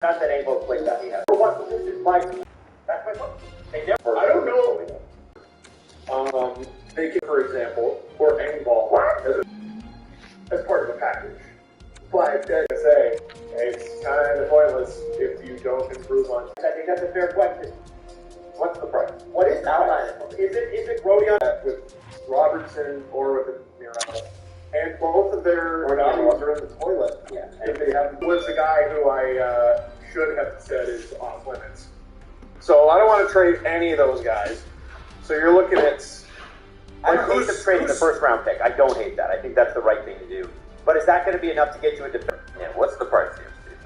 Not that Engel played that. He has. For what position? Like, that's my point. They never. I don't know. They can, for example, or Engel as part of a package. But to say, it's kind of pointless if you don't improve on. I think that's a fair question. What's the price? What is the price? Is it Rodion With Robertson or with Miranda? And both of their bodies are in the toilet. Yeah. If they have was the guy who I should have said is off limits. So I don't want to trade any of those guys. So you're looking at. I don't hate them trading the first round pick. I don't hate that. I think that's the right thing to do. But is that going to be enough to get you a defense? Yeah, what's the price here, Steve?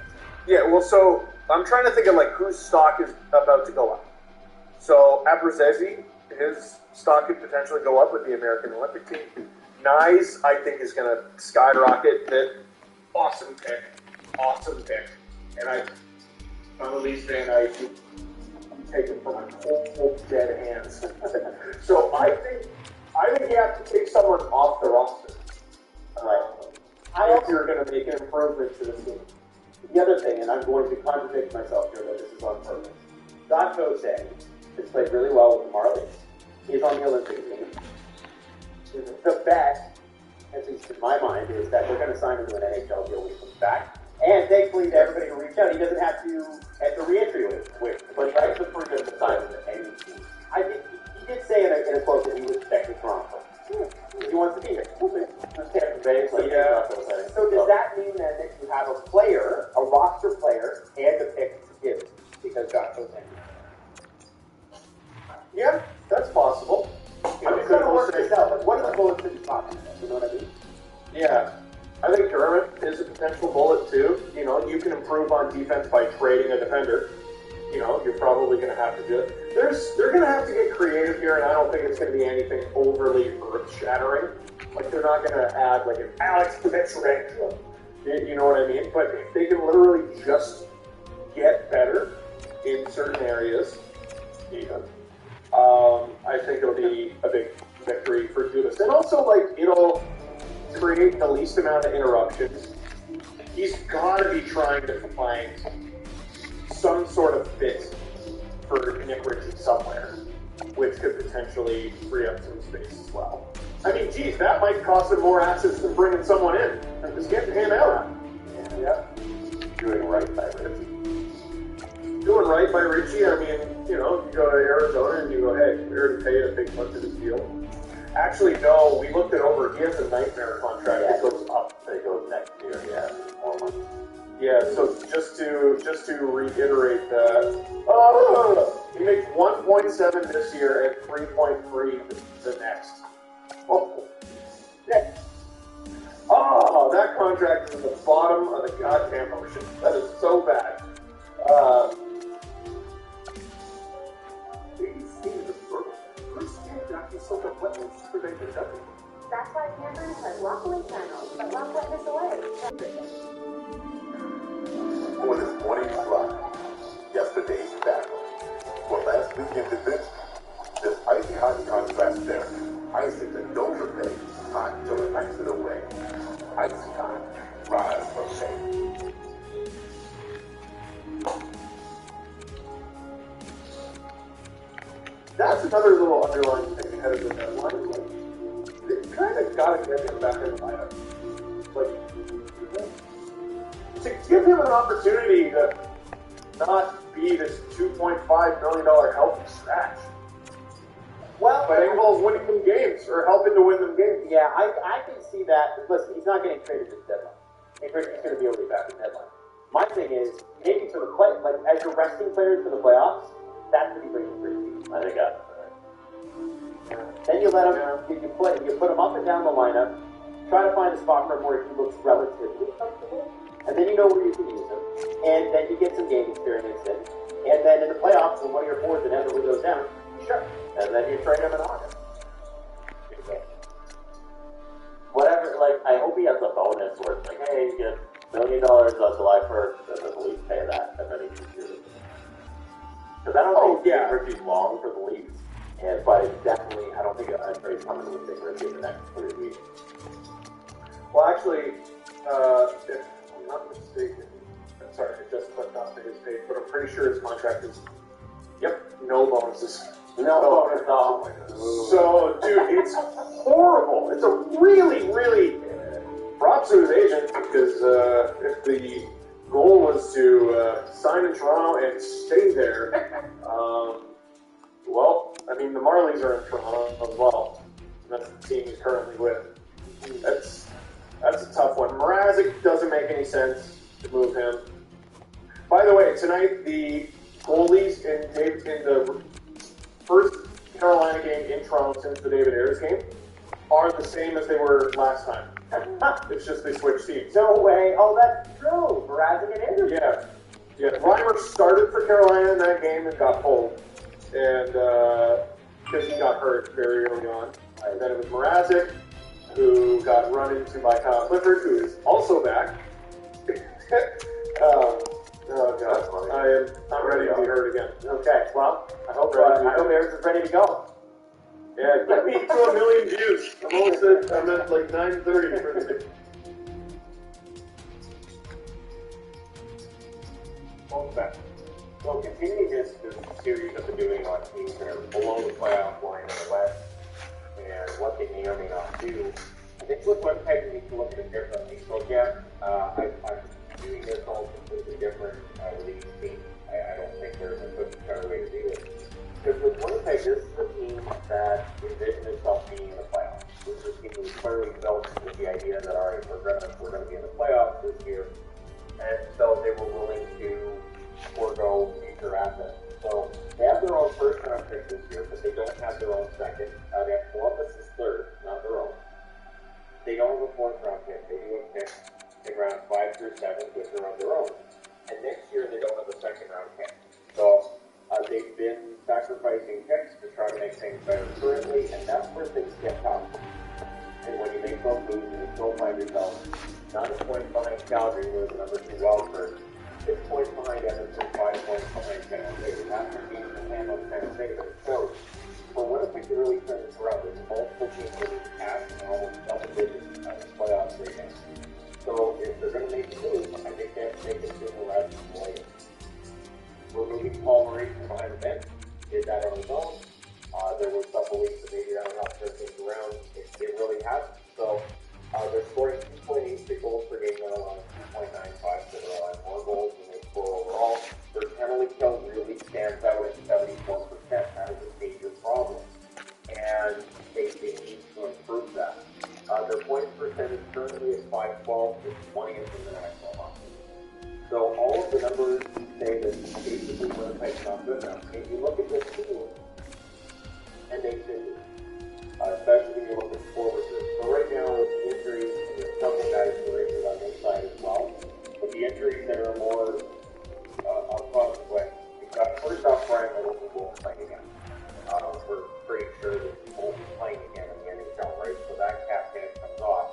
Yeah, well, so I'm trying to think of like whose stock is about to go up. So Abruzzese, his stock could potentially go up with the American Olympic team. Nyes, I think, is going to skyrocket. That awesome pick. And I'm a Leafs fan. I take him from my cold dead hands. So I think you have to take someone off the roster. If you're going to make an improvement to the team. The other thing, and I'm going to contradict myself here, but this is on purpose. Doc Jose has played really well with the Marlies. He's on the Olympic team. The bet, at least in my mind, is that they're going to sign him to an NHL deal when he comes back. And thankfully, to everybody who reached out, he doesn't have to enter re-entry with. But he actually proved him to sign with any team. I think he did say in a quote that he would expect it from he wants to be here. So does that mean then that you have a player, a roster player, and a pick to give because Josh goes in? Yeah, that's possible. I'm just going to work this out. Like, what are the bullets that you're talking about? You know what I mean? Yeah. I think Dermott is a potential bullet too. You know, you can improve on defense by trading a defender. You know, you're probably going to have to do it. They're going to have to get creative here, and I don't think it's going to be anything overly earth-shattering. Like, they're not going to add, like, an Alex Pietrangelo. You know what I mean? But if they can literally just get better in certain areas, I think it'll be a big victory for Judas. And also, like, it'll create the least amount of interruptions. He's got to be trying to find some sort of fit for Nick Ritchie somewhere, which could potentially free up some space as well. I mean, geez, that might cost him more assets than bringing someone in and just getting him out. Yeah. Doing right by Ritchie. Doing right by Ritchie, I mean, you know, you go to Arizona and you go, hey, we already paid a big bunch of this deal. Actually, no, we looked it over. He has a nightmare contract that goes up. That goes next year, yeah. 4 months. Yeah, so just to reiterate that, he makes 1.7 this year and 3.3 the next. Oh, yeah. Oh, that contract is at the bottom of the goddamn ocean. That is so bad. That's why campers have lockaway panels that lock wetness away. For this morning's slide, yesterday's battle. For last weekend's event, this icy hot contrast there. Icy that don't repay, hot till it knocks it away. Icy hot, rise from shame. That's another little underlying thing ahead of the deadline. Like, they kind of got to get him back in the lineup. Like, to give him an opportunity to not be this $2.5 million healthy scratch. Well, but Engel's winning them games, or helping to win them games. Yeah, I can see that. Listen, he's not getting traded this deadline. Nick Ritchie's going to be able to be back in the deadline. My thing is, maybe for the play, like as you're resting players for the playoffs, that's when you bring in Ritchie. I think that's right. Then you let him, you put him up and down the lineup, try to find a spot for him where he looks relatively comfortable, and then you know where you can use him, and then you get some game experience in, and then in the playoffs, when one of your forwards inevitably goes down, sure, and then you trade him in August. Whatever, like, I hope he has a bonus where it's like, hey, you get $1 million on July 1st, and then the Leafs pay that, and then he can do it. Because I don't think Ritchie's long for the Leafs, but it's definitely, I don't think a trade's coming with Nick Ritchie in the next 3 weeks. Well, actually, if I'm not mistaken, sorry, just clicked onto his page, but I'm pretty sure his contract is, no bonuses. No bonus. Oh my goodness. So, dude, it's horrible. It's a really, really props to his agent because if the goal was to sign in Toronto and stay there, well, I mean, the Marlies are in Toronto as well. And that's the team he's currently with. That's a tough one. Mrazek doesn't make any sense to move him. By the way, tonight the goalies in the first Carolina game in Toronto since the David Ayres game are the same as they were last time. It's just they switched teams. No way. Oh, that's true. Mrazek and Anderson. Yeah. Reimer started for Carolina in that game and got pulled. And because he got hurt very early on. And then it was Mrazek, who got run into by Kyle Clifford, who is also back. Oh God, I'm ready to be hurt again. Okay, well, I hope Ayres is ready to go. Yeah, get me to 1 million views. I'm at like 930 for the. Welcome back. So continuing this series that we're doing on teams that are below the playoff line in the West and what they may or may not do, I think with Winnipeg we need to look at it differently. So again, I'm doing this all completely different with each team. I don't think there's a cookie cutter way to do it. Because with Winnipeg, this is a team that envisioned itself being in the playoffs. This is a team who clearly built with the idea that, all right, we're going to be in the playoffs this year. And so they were willing to forego future assets. So they have their own first round pick this year, but they don't have their own second. They have Columbus' third, not their own. They don't have a fourth round pick. They do a pick in round 5 through 7, which are on their own. And next year they don't have a second round pick. So they've been sacrificing picks to try to make things better currently, and that's where things get tough. And when you make those moves and you still find yourself not a point behind Calgary, who is the number 2 wildcard, 6 points behind Edmonton, 5 points behind San Jose. That's the game in hand on San Jose. But it shows for Winnipeg to really turn this around, there's multiple teams that need cash and almost double digits in the playoffs right now. So if they're going to make a move, I think they have to make it sooner rather than later. We're moving Paul Maurice from behind the bench. Did that on his own. There were some beliefs that maybe that would help turn things around. It really hasn't. So they're scoring 2.83 goals per game now on 2.95, so they're allowing more goals than they score overall. Their penalty kill really stands out at 74%. That is a major problem. And they need to improve that. Their points percentage currently is 512, it's 20th in the National Hockey. So all of the numbers say that basically Winnipeg's not good enough. And you look at this team, and they should, especially when you look at the forwards. So right now with the injuries, and there's a couple guys who are injured on their side as well, but the injuries that are more upfront way. We've got first off Brian Middleton won't play again. We're pretty sure that he won't be playing again in the NHL, right? So that cap hit comes off.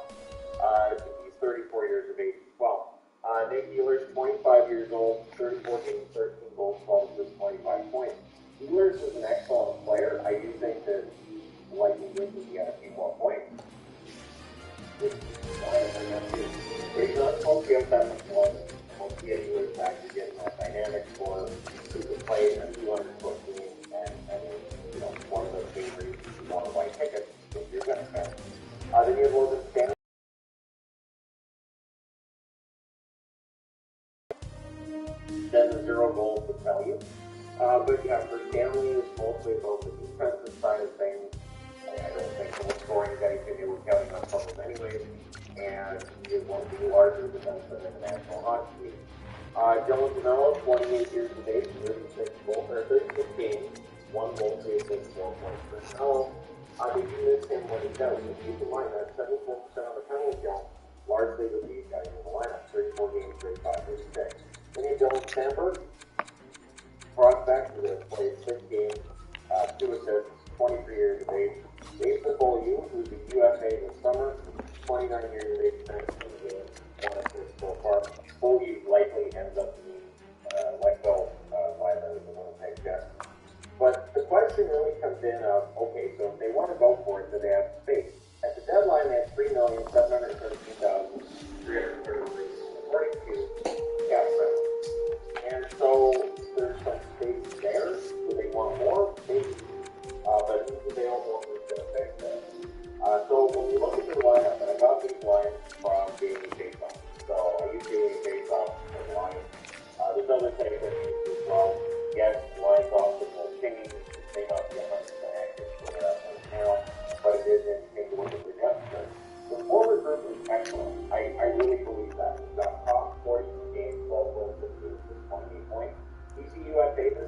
He's 34 years of age as well. Nate Ehlers, 25 years old, 34 games, 13 goals, 12 assists, 25 points. Ehlers is an excellent player. I do think that likely wins if he had a few more points. But he's not supposed to be up that much more. Once you get Ehlers back, you're getting that dynamic for who can play in a 200-foot game and one of those games where you want to buy tickets if you're going to spend. Then you have Logan Stanley. Then the 0 goals would tell you. But yeah, for Stanley, it's mostly about the defensive side of things. I don't think goal scoring is anything they were counting on troubles anyways. And he is one of the larger defensemen in the National Hockey League. Dylan DeMello, 28 years of age, 36 games, 1 goal, 2 assists, 4 points per DeMello. They do miss him when he does. If you can line that 74% of the penalty kill, largely with these guys in the lineup, 34 games, 35, 36. Then you have Dylan Sandberg, brought back to this, played 6 games, 2 assists, 23 years of age. Dave Cipolliu, who's a UFA this summer, 29 years of age, 19 games, 1 assist so far. Cipolliu likely ends up being let go by the Winnipeg Jets. But the question really comes in of, okay, so if they want to go for it, do they have space? At the deadline, they had $3,713,333, according to cap friendly.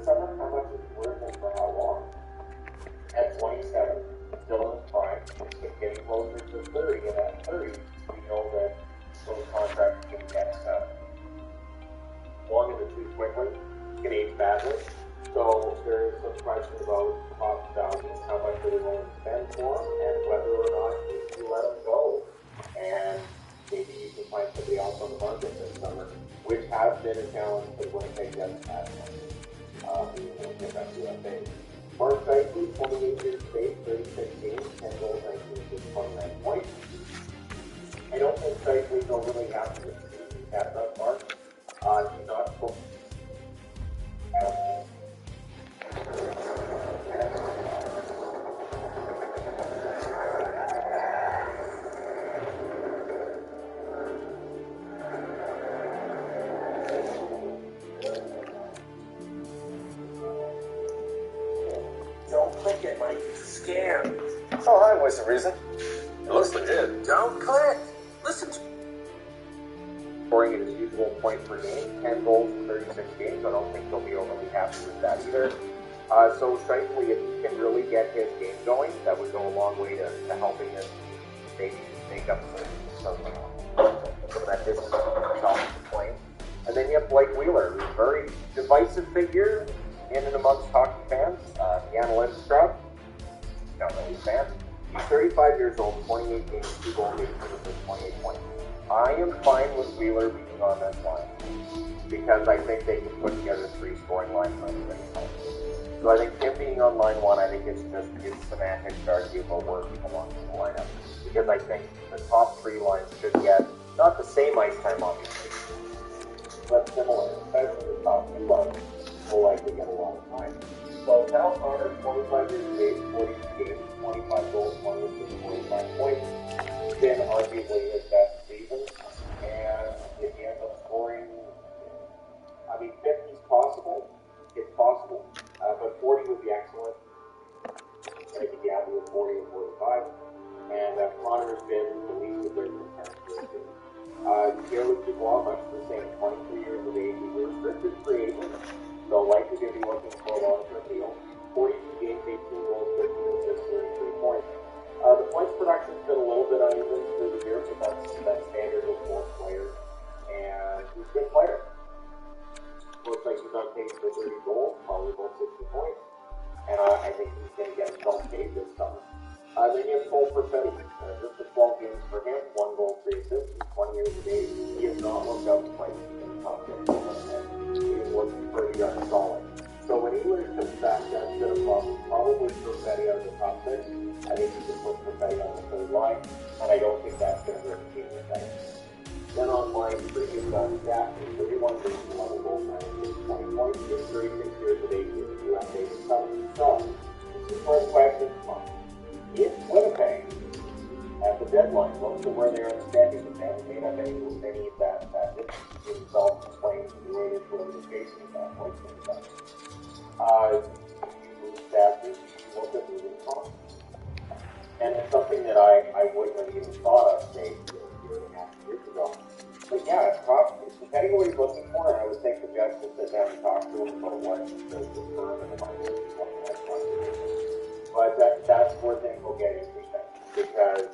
this summer, how much is it worth and for how long? At 27, still in his prime, it's getting closer to 30, and at 30, we know that those contracts can get long in the tooth quickly, can age badly. So there's some question about top values, how much are they willing to spend for him, and whether or not you let him go. And maybe you can find somebody else on the market this summer, which has been a challenge for Winnipeg Jets at Mark Dyson, 28 years of age, 36 games, 10 goals, 19 assists, 29 points. I don't think Dyson's overly happy with the season he's had thus far. He's not supposed Don't click it, Mike. It's a scam. Oh, hi, voice of reason. It looks legit. Don't click. Listen to scoring at his usual point per game, 10 goals in 36 games. I don't think he'll be overly happy with that either. So strikingly, if he can really get his game going, that would go a long way to helping him maybe make up some of that distance off the plane. And then you have Blake Wheeler, who's a very divisive figure in and amongst hockey fans. The analytics crowd, don't know these fans. He's 35 years old, 28 games, 2 goals, 8 assists, 28 points. I am fine with Wheeler being on that line because I think they can put together 3 scoring lines on the time. So I think him being on line 1, I think it's semantics to argue about where he belongs in the lineup. Because I think the top 3 lines should get not the same ice time, obviously, but similar, especially the top 2 lines will likely get a lot of time. So Cal Connor, 25 years of age, 42 games, 25 goals, 20 assists, 45 points. Been arguably his best season. And if he ends up scoring, 50 is possible. It's possible. But 40 would be excellent. I think you have to with 40 or 45. And Connor has been the least of great returns. Pierre-Luc Dubois, much the same, 23 years of age. He's a restricted free agent. So likely going to be looking for a long-term deal. 42 games, 18 goals, 13 assists, 33 points. The points production's been a little bit uneven through the year, but that's standard with most players. And he's a good player. Looks like he's on pace for 30 goals, probably about 60 points. And I think he's going to get himself paid this summer. Then you have Cole Perfetti. Just the 12 games for him, 1 goal, 3 assists. He's 20 years of age. He has not looked out to play in the top 10. He is looking pretty darn solid. So when Ehlers comes back, that's going to probably Perfetti out of the top 6. I think you can put Perfetti on the 3rd line, and I don't think that's going to hurt the team with that. Then on line 3, you've got Gaffney, 31 games, 11 goals, 20 points. He's 36 years of age, he's a UFA to Southern. So, this is my question. If Winnipeg, at the deadline, most of where they're in the standings, and they may not have any of that self-claimed related to organization at that point in time. You move Gaffney, you look at moving Connor. And it's something that I wouldn't have even thought of, say, a year and a half, years ago. But yeah, depending on what he's looking for, I would think the Jets would sit down and talk to him about what the term and the money is, what the next one is. But that's where things will get interesting. Because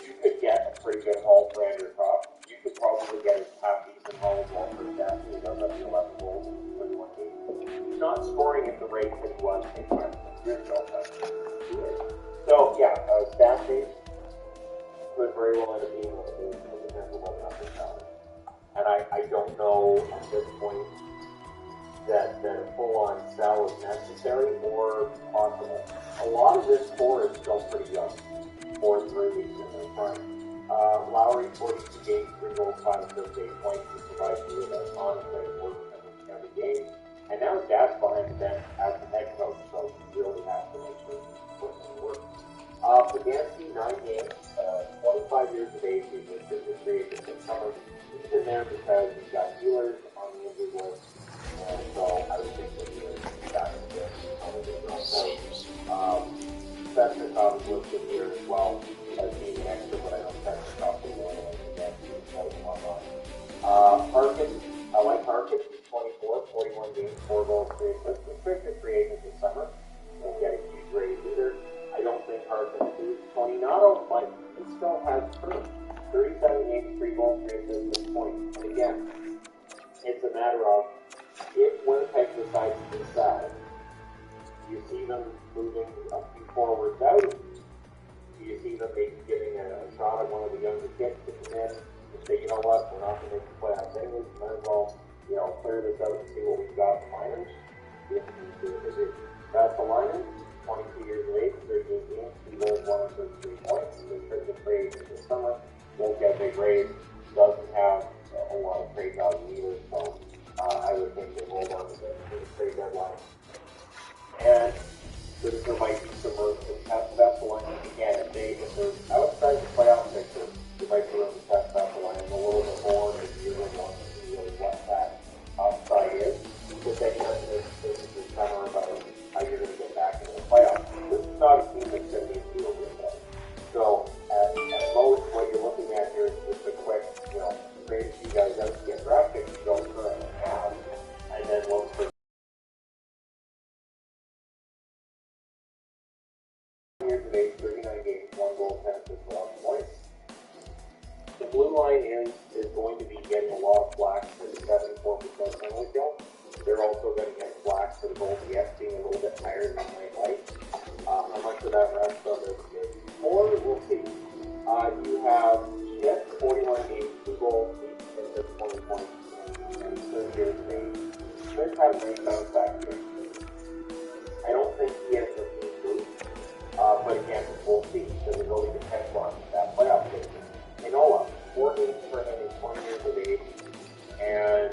you could get a pretty good haul for Andrew Copp. You could probably get a half-decent haul as well for Gaffney. He does have the 11 goals in 31 games. He's not scoring at the rate that he was in 5 years ago. So, yeah, Gaffney could very well end up being a potential one-up challenge. And I don't know at this point that a full-on sell is necessary or possible. A lot of this core is still pretty young, 4 3 weeks in their prime. Lowry, 42 games, 3 goals, 5 assists, 8 points. He provides you with that on-play work every game. And now Dad's behind the bench as the head coach, so he really has to make sure he's putting in work. Pagansky, 9 games, 25 years of age. He's a free agent this summer. He's in there because he's got Wheelers on the injury list. And so I would think that Wheelers got him there. Svechnikov is listed here as well as being an extra, but I don't Svechnikov is one of them again. Harkin, I like Harkin. He's 24, 41 games. games, 4 goals, 3 assists. Restricted free agent this summer. Won't get a huge raise either. I don't think Carson is Toninato, but he still has 37 games, 3 goals, 3 assists at this point. And again, it's a matter of if Winnipeg decides to sell, do you see them moving a few forwards out? Do you see them maybe giving a shot at one of the younger kids to come in and say, you know what, we're not going to make the playoffs anyways, we might as well, clear this out and see what we've got in the minors. That's the lineup, 22 years of age, 38 games, 2 goals, 133 points, restricted free agent this summer, won't get a big raise, doesn't have a whole lot of trade value either, so I would think they hold on to the trade deadline. And there might be some room to test that the line again. If they're outside the playoff picture, there might be room to test that the line a little bit more if you really want to see really what that upside is. Because then you have to summer about how you're going to get back into the playoffs. This is not a team that's going to be deal with that. So at most, what you're looking at here is just a quick, trade you guys out to get draft picks you don't currently have, and then look for years of age, 39 games, 1 goal, 10 assists, 12 points. The blue line is going to be getting a lot of flack for the 74% penalty kill. They're also going to get flack for the goal DX being a little bit higher than they like. How much of that rest of it is more, we'll see. You have Schmidt, 41 games, 2 goals, 8 assists, 20 points, and 30 years of age. Schmidt had a great bounce back here. I don't think he has the team boost. But again, we'll see, because it really depends on that playoff game. Enola, 4 games for him is 20 years of age, and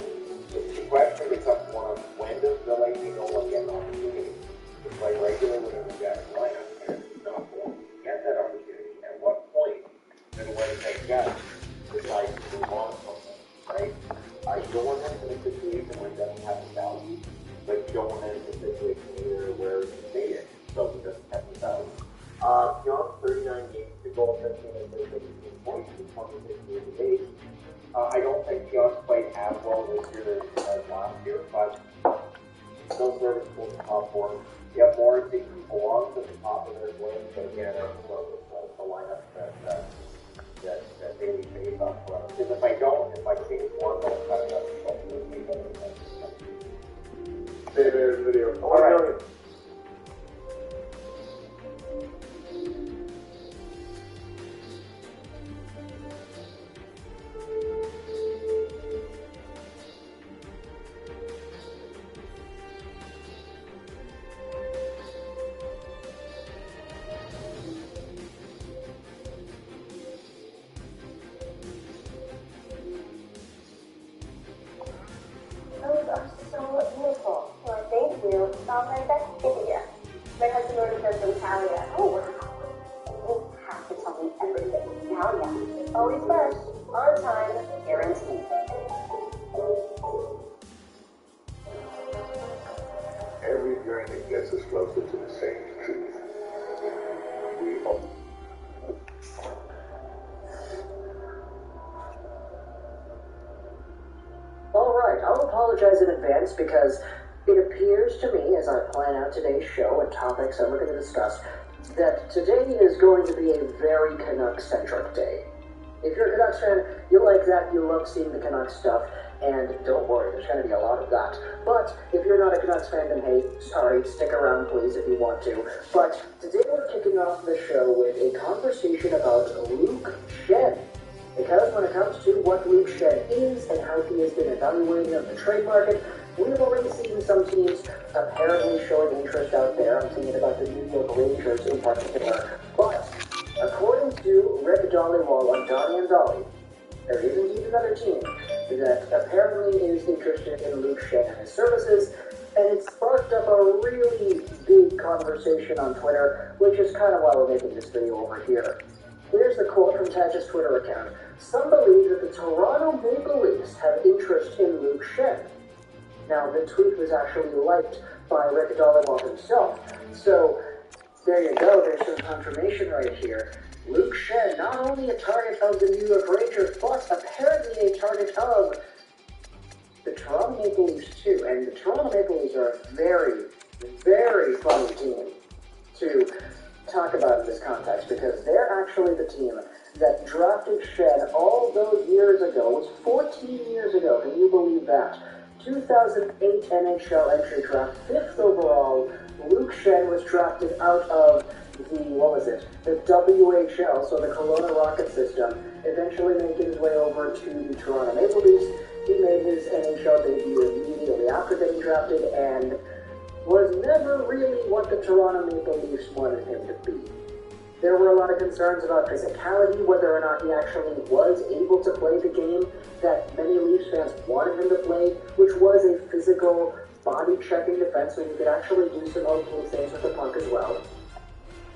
the question becomes one of when does Ville Enola get an opportunity to play regularly in the Jets lineup, and if he's not going to get that opportunity, at what point do the Winnipeg Jets decide to move on from him, right? You don't want him in a situation where he doesn't have the value, but you don't want him in a situation either where he's faded, so he doesn't have the value. Young, 39 games, 2 goals, 15 assists, 18 points, 26 years of age. I don't think Young's played as well this year as last year, but still serviceable to top 4. You have Morrissey who belongs at the top of their list, but again, I don't know with the lineup that Bailey pays up for. Because if I change one, I'll cut it up. There's the video. All right. Those are so beautiful. Well, thank you. All my best India. My husband ordered them from Italia. Oh, wow. You have to tell me everything. Italia. Always fresh. On time. Guaranteed. Every journey gets us closer to the same truth. We all. Alright, I'll apologize in advance because it appears to me, as I plan out today's show and topics that we're going to discuss, that today is going to be a very Canucks-centric day. If you're a Canucks fan, you like that, you love seeing the Canucks stuff, and don't worry, there's going to be a lot of that. But if you're not a Canucks fan, then hey, sorry, stick around please if you want to. But today we're kicking off the show with a conversation about Luke Schenn. Because when it comes to what Luke Schenn is and how he has been evaluated on the trade market, we've already seen some teams apparently showing interest out there. I'm thinking about the New York Rangers in particular. But according to Rick Dollywall on Donnie and Dolly, there is indeed another team that apparently is interested in Luke Schenn and his services, and it sparked up a really big conversation on Twitter, which is kind of why we're making this video over here. Here's the quote from Taj's Twitter account. Some believe that the Toronto Maple Leafs have interest in Luke Schenn. Now, the tweet was actually liked by Rick Dollywall himself. So, there you go, there's some confirmation right here. Luke Schenn, not only a target of the New York Rangers, but apparently a target of the Toronto Maple Leafs too, and the Toronto Maple Leafs are a very, very funny team to talk about in this context, because they're actually the team that drafted Shen all those years ago. It was 14 years ago, can you believe that? 2008 NHL entry draft, 5th overall. Luke Shen was drafted out of the WHL, so the Kelowna Rocket system, eventually making his way over to the Toronto Maple Leafs. He made his NHL debut immediately after getting drafted and was never really what the Toronto Maple Leafs wanted him to be. There were a lot of concerns about physicality, whether or not he actually was able to play the game that many Leafs fans wanted him to play, which was a physical, body-checking defenseman who could actually do some okay things with the puck as well.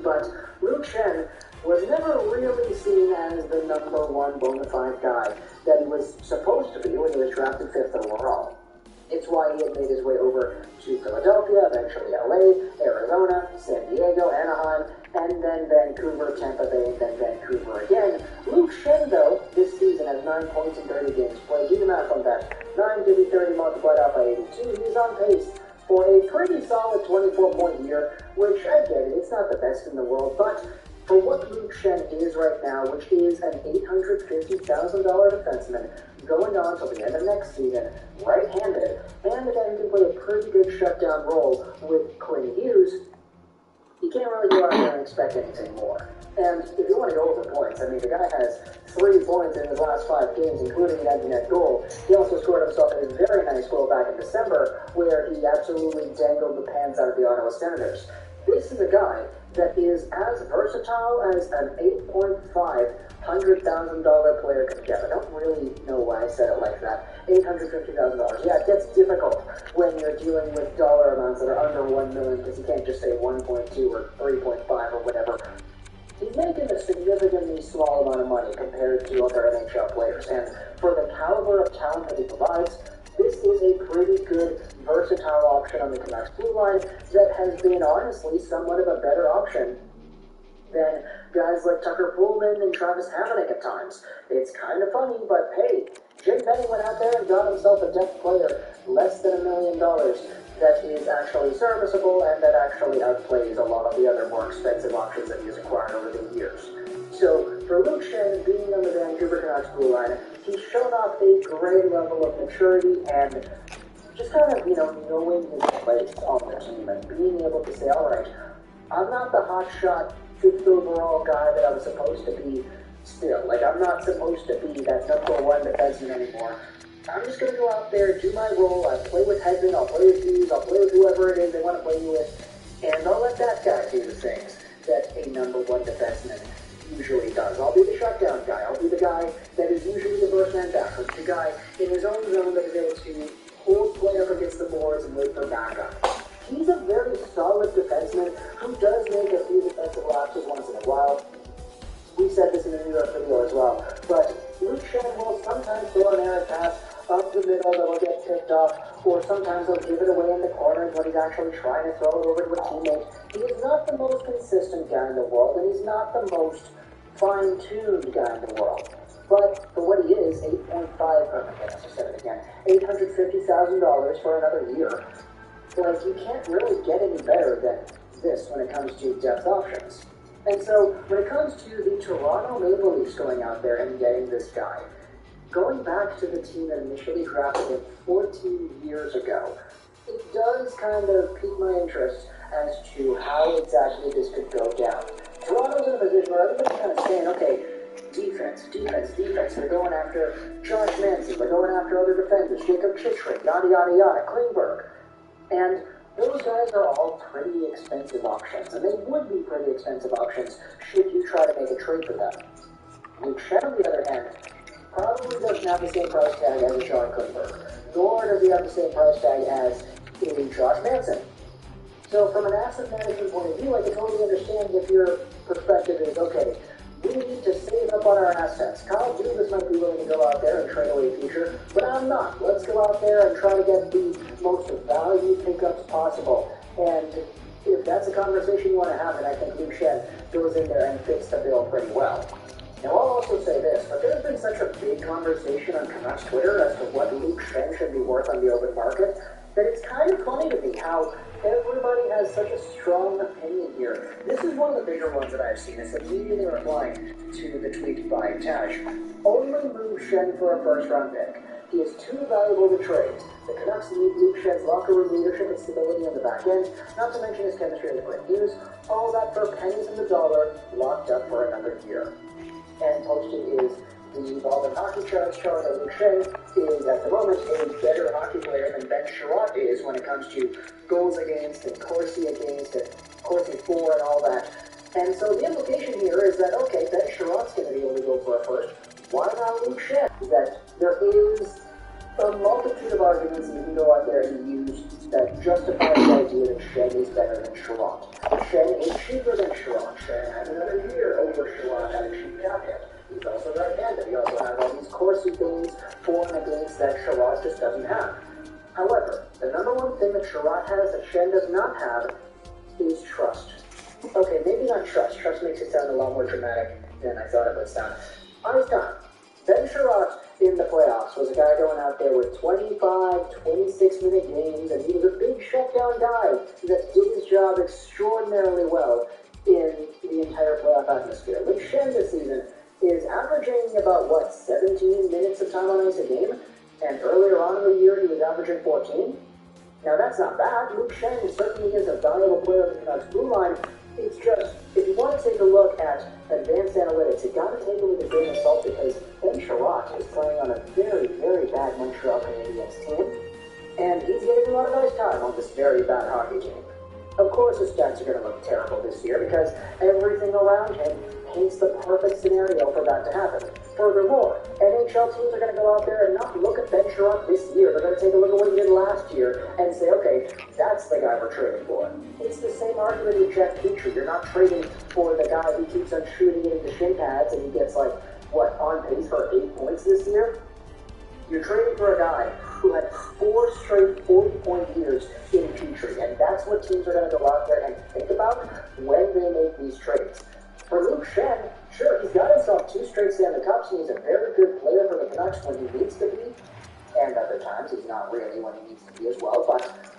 But Luke Shen was never really seen as the number one bona fide guy that he was supposed to be when he was drafted 5th overall. It's why he had made his way over to Philadelphia, eventually LA, Arizona, San Diego, Anaheim, and then Vancouver, Tampa Bay, and then Vancouver again. Luke Shen, though, this season has 9 points in 30 games played. Do the math on that. 9 to be 30 multiplied out by 82. He's on pace for a pretty solid 24-point year, which I get it, it's not the best in the world, but for what Luke Shen is right now, which is an $850,000 defenseman, going on till the end of next season, right-handed, and again, he can play a pretty good shutdown role with Quinn Hughes, you can't really go out there and expect anything more. And if you want to go over points, I mean, the guy has 3 points in his last 5 games, including an empty net goal. He also scored himself a very nice goal back in December, where he absolutely dangled the pants out of the Ottawa Senators. This is a guy that is as versatile as an $8,500,000 player could get. I don't really know why I said it like that. $850,000. Yeah, it gets difficult when you're dealing with dollar amounts that are under $1 million, because you can't just say 1.2 or 3.5 or whatever. He's making a significantly small amount of money compared to other NHL players, and for the caliber of talent that he provides, this is a pretty good, versatile option on the Canucks blue line that has been, honestly, somewhat of a better option than guys like Tucker Pullman and Travis Hamonic at times. It's kind of funny, but hey, Jim Benning went out there and got himself a depth player, less than $1 million, that is actually serviceable and that actually outplays a lot of the other more expensive options that he's acquired over the years. So, for Luke Shen being on the Vancouver Canucks blue line, he's shown off a great level of maturity and just kind of, knowing his place on the team and being able to say, all right, I'm not the hotshot 5th overall guy that I was supposed to be still. Like, I'm not supposed to be that number 1 defenseman anymore. I'm just going to go out there, do my role. I'll play with Hedman, I'll play with Hughes, I'll play with whoever it is they want to play with, and I'll let that guy do the things that a number 1 defenseman usually does. I'll be the shutdown guy. I'll be the guy that is usually the first man back. I'll be the guy in his own zone that is able to hold play up against the boards and wait for backup. He's a very solid defenseman who does make a few defensive lapses once in a while. We said this in the New York video as well, but Luke Shen will sometimes throw an errant pass up the middle that will get picked off, or sometimes he'll give it away in the corners when he's actually trying to throw it over to a teammate. He is not the most consistent guy in the world, and he's not the most fine-tuned guy in the world. But for what he is, $850,000 for another year. Like, you can't really get any better than this when it comes to depth options. And so, when it comes to the Toronto Maple Leafs going out there and getting this guy, going back to the team that initially drafted him 14 years ago, it does kind of pique my interest as to how exactly this could go down. Toronto's in a position where everybody's kind of saying, okay, defense. They're going after Josh Manson. They're going after other defenders, Jacob Chichrin, yada, yada, yada, Klingberg. And those guys are all pretty expensive options, and they would be pretty expensive options should you try to make a trade for them. Luke Shen, on the other hand, probably doesn't have the same price tag as a Sean Klingberg, nor does he have the same price tag as a Josh Manson. So from an asset management point of view, I can totally understand if your perspective is, okay, we need to save up on our assets. Kyle Dubas might be willing to go out there and trade away future, but I'm not. Let's go out there and try to get the most value pickups possible. And if that's a conversation you want to have, then I think Luke Shen goes in there and fits the bill pretty well. Now, I'll also say this, but there's been such a big conversation on Canucks Twitter as to what Luke Schenn should be worth on the open market that it's kind of funny to me how everybody has such a strong opinion here. This is one of the bigger ones that I've seen. It's immediately replying to the tweet by Tash. Only Luke Schenn for a first-round pick. He is too valuable to trade. The Canucks need Luke Schenn's locker room leadership and stability on the back end, not to mention his chemistry with Quinn Hughes. All that for pennies in the dollar, locked up for another year. And posted is the Baldwin Hockey Charts showing that Luke Schenn is, at the moment, a better hockey player than Ben Sherratt is when it comes to goals against and Corsi against and Corsi for and all that. And so the implication here is that, okay, Ben Sherratt's going to be able to go for a first. Why not Luke Schenn? That there is a multitude of arguments that you can go out there and use that justify the idea that Schenn is better than Sherratt. Schenn is cheaper than Sherratt. Schenn has another year over Sherratt at a cheap cap hit. He's also right-handed. He also has all these Corsi things for and against that Sherratt just doesn't have. However, the number one thing that Sherratt has that Schenn does not have is trust. Okay, maybe not trust. Trust makes it sound a lot more dramatic than I thought it would sound. Honest time. Ben Sherratt in the playoffs was a guy going out there with 25, 26-minute games, and he was a big shutdown guy that did his job extraordinarily well in the entire playoff atmosphere. Luke Schenn this season is averaging about, 17 minutes of time on ice a game? And earlier on in the year, he was averaging 14? Now, that's not bad. Luke Schenn certainly is a valuable player of the Canucks blue line. It's just, if you want to take a look at advanced analytics, you've got to take it with a grain of salt because Ben Sherratt is playing on a very, very bad Montreal Canadiens team, and he's getting a lot of ice time on this very bad hockey team. Of course, his stats are going to look terrible this year because everything around him paints the perfect scenario for that to happen. Furthermore, NHL teams are going to go out there and not look at Ben Sherratt this year. They're going to take a look at what he did last year and say, okay, that's the guy we're trading for. It's the same argument with Jeff Petrie. You're not trading for the guy who keeps on shooting it into shin pads and he gets on pace for 8 points this year? You're trading for a guy who had 4 straight 40-point years in Petrie, and that's what teams are going to go out there and think about when they make these trades. For Luke Schenn, sure, he's got himself 2 straight Stanley Cups, and he's a very good player for the Canucks when he needs to be, and other times he's not really when he needs to be as well, but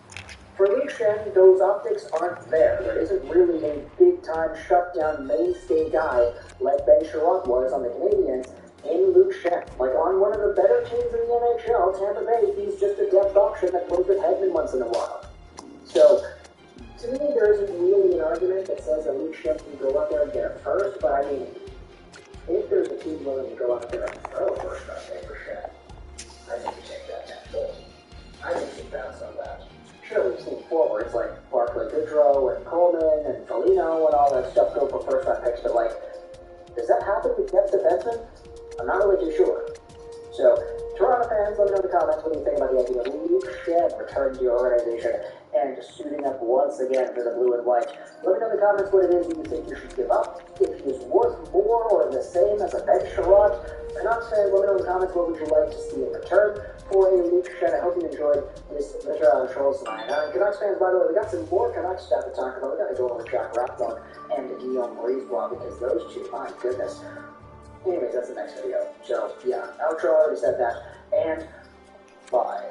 for Luke Schenn, those optics aren't there. There isn't really a big-time shutdown mainstay guy like Ben Sherratt was on the Canadiens in Luke Schenn. On one of the better teams in the NHL, Tampa Bay, he's just a depth option that plays with Hedman once in a while. So, to me, there isn't really an argument that says that Luke Schenn can go out there and get a first, but I mean, if there's a team willing to go out there and throw a first round pick for Schenn, I think you take that next goal. I think you bounce on that. Sure, we've seen forwards like Barclay Goodrow and Coleman and Foligno and all that stuff go for first round picks, but does that happen with depth defensemen? I'm not really too sure. So, Toronto fans, let me know in the comments what you think about the idea of Luke Schenn returning to your organization and suiting up once again for the blue and white. Let me know in the comments what it is you think you should give up, if he is worth more or the same as a Ben Sherratt. Canucks fans, let me know in the comments what would you like to see in return for a Luke Schenn. I hope you enjoyed this CharlesTown. Canucks fans, by the way, we got some more Canucks stuff to talk about. We got to go over Jack Rathbone and Guillaume Brisebois because those two, my goodness. Anyways, that's the next video. So, yeah, outro, I already said that, and bye.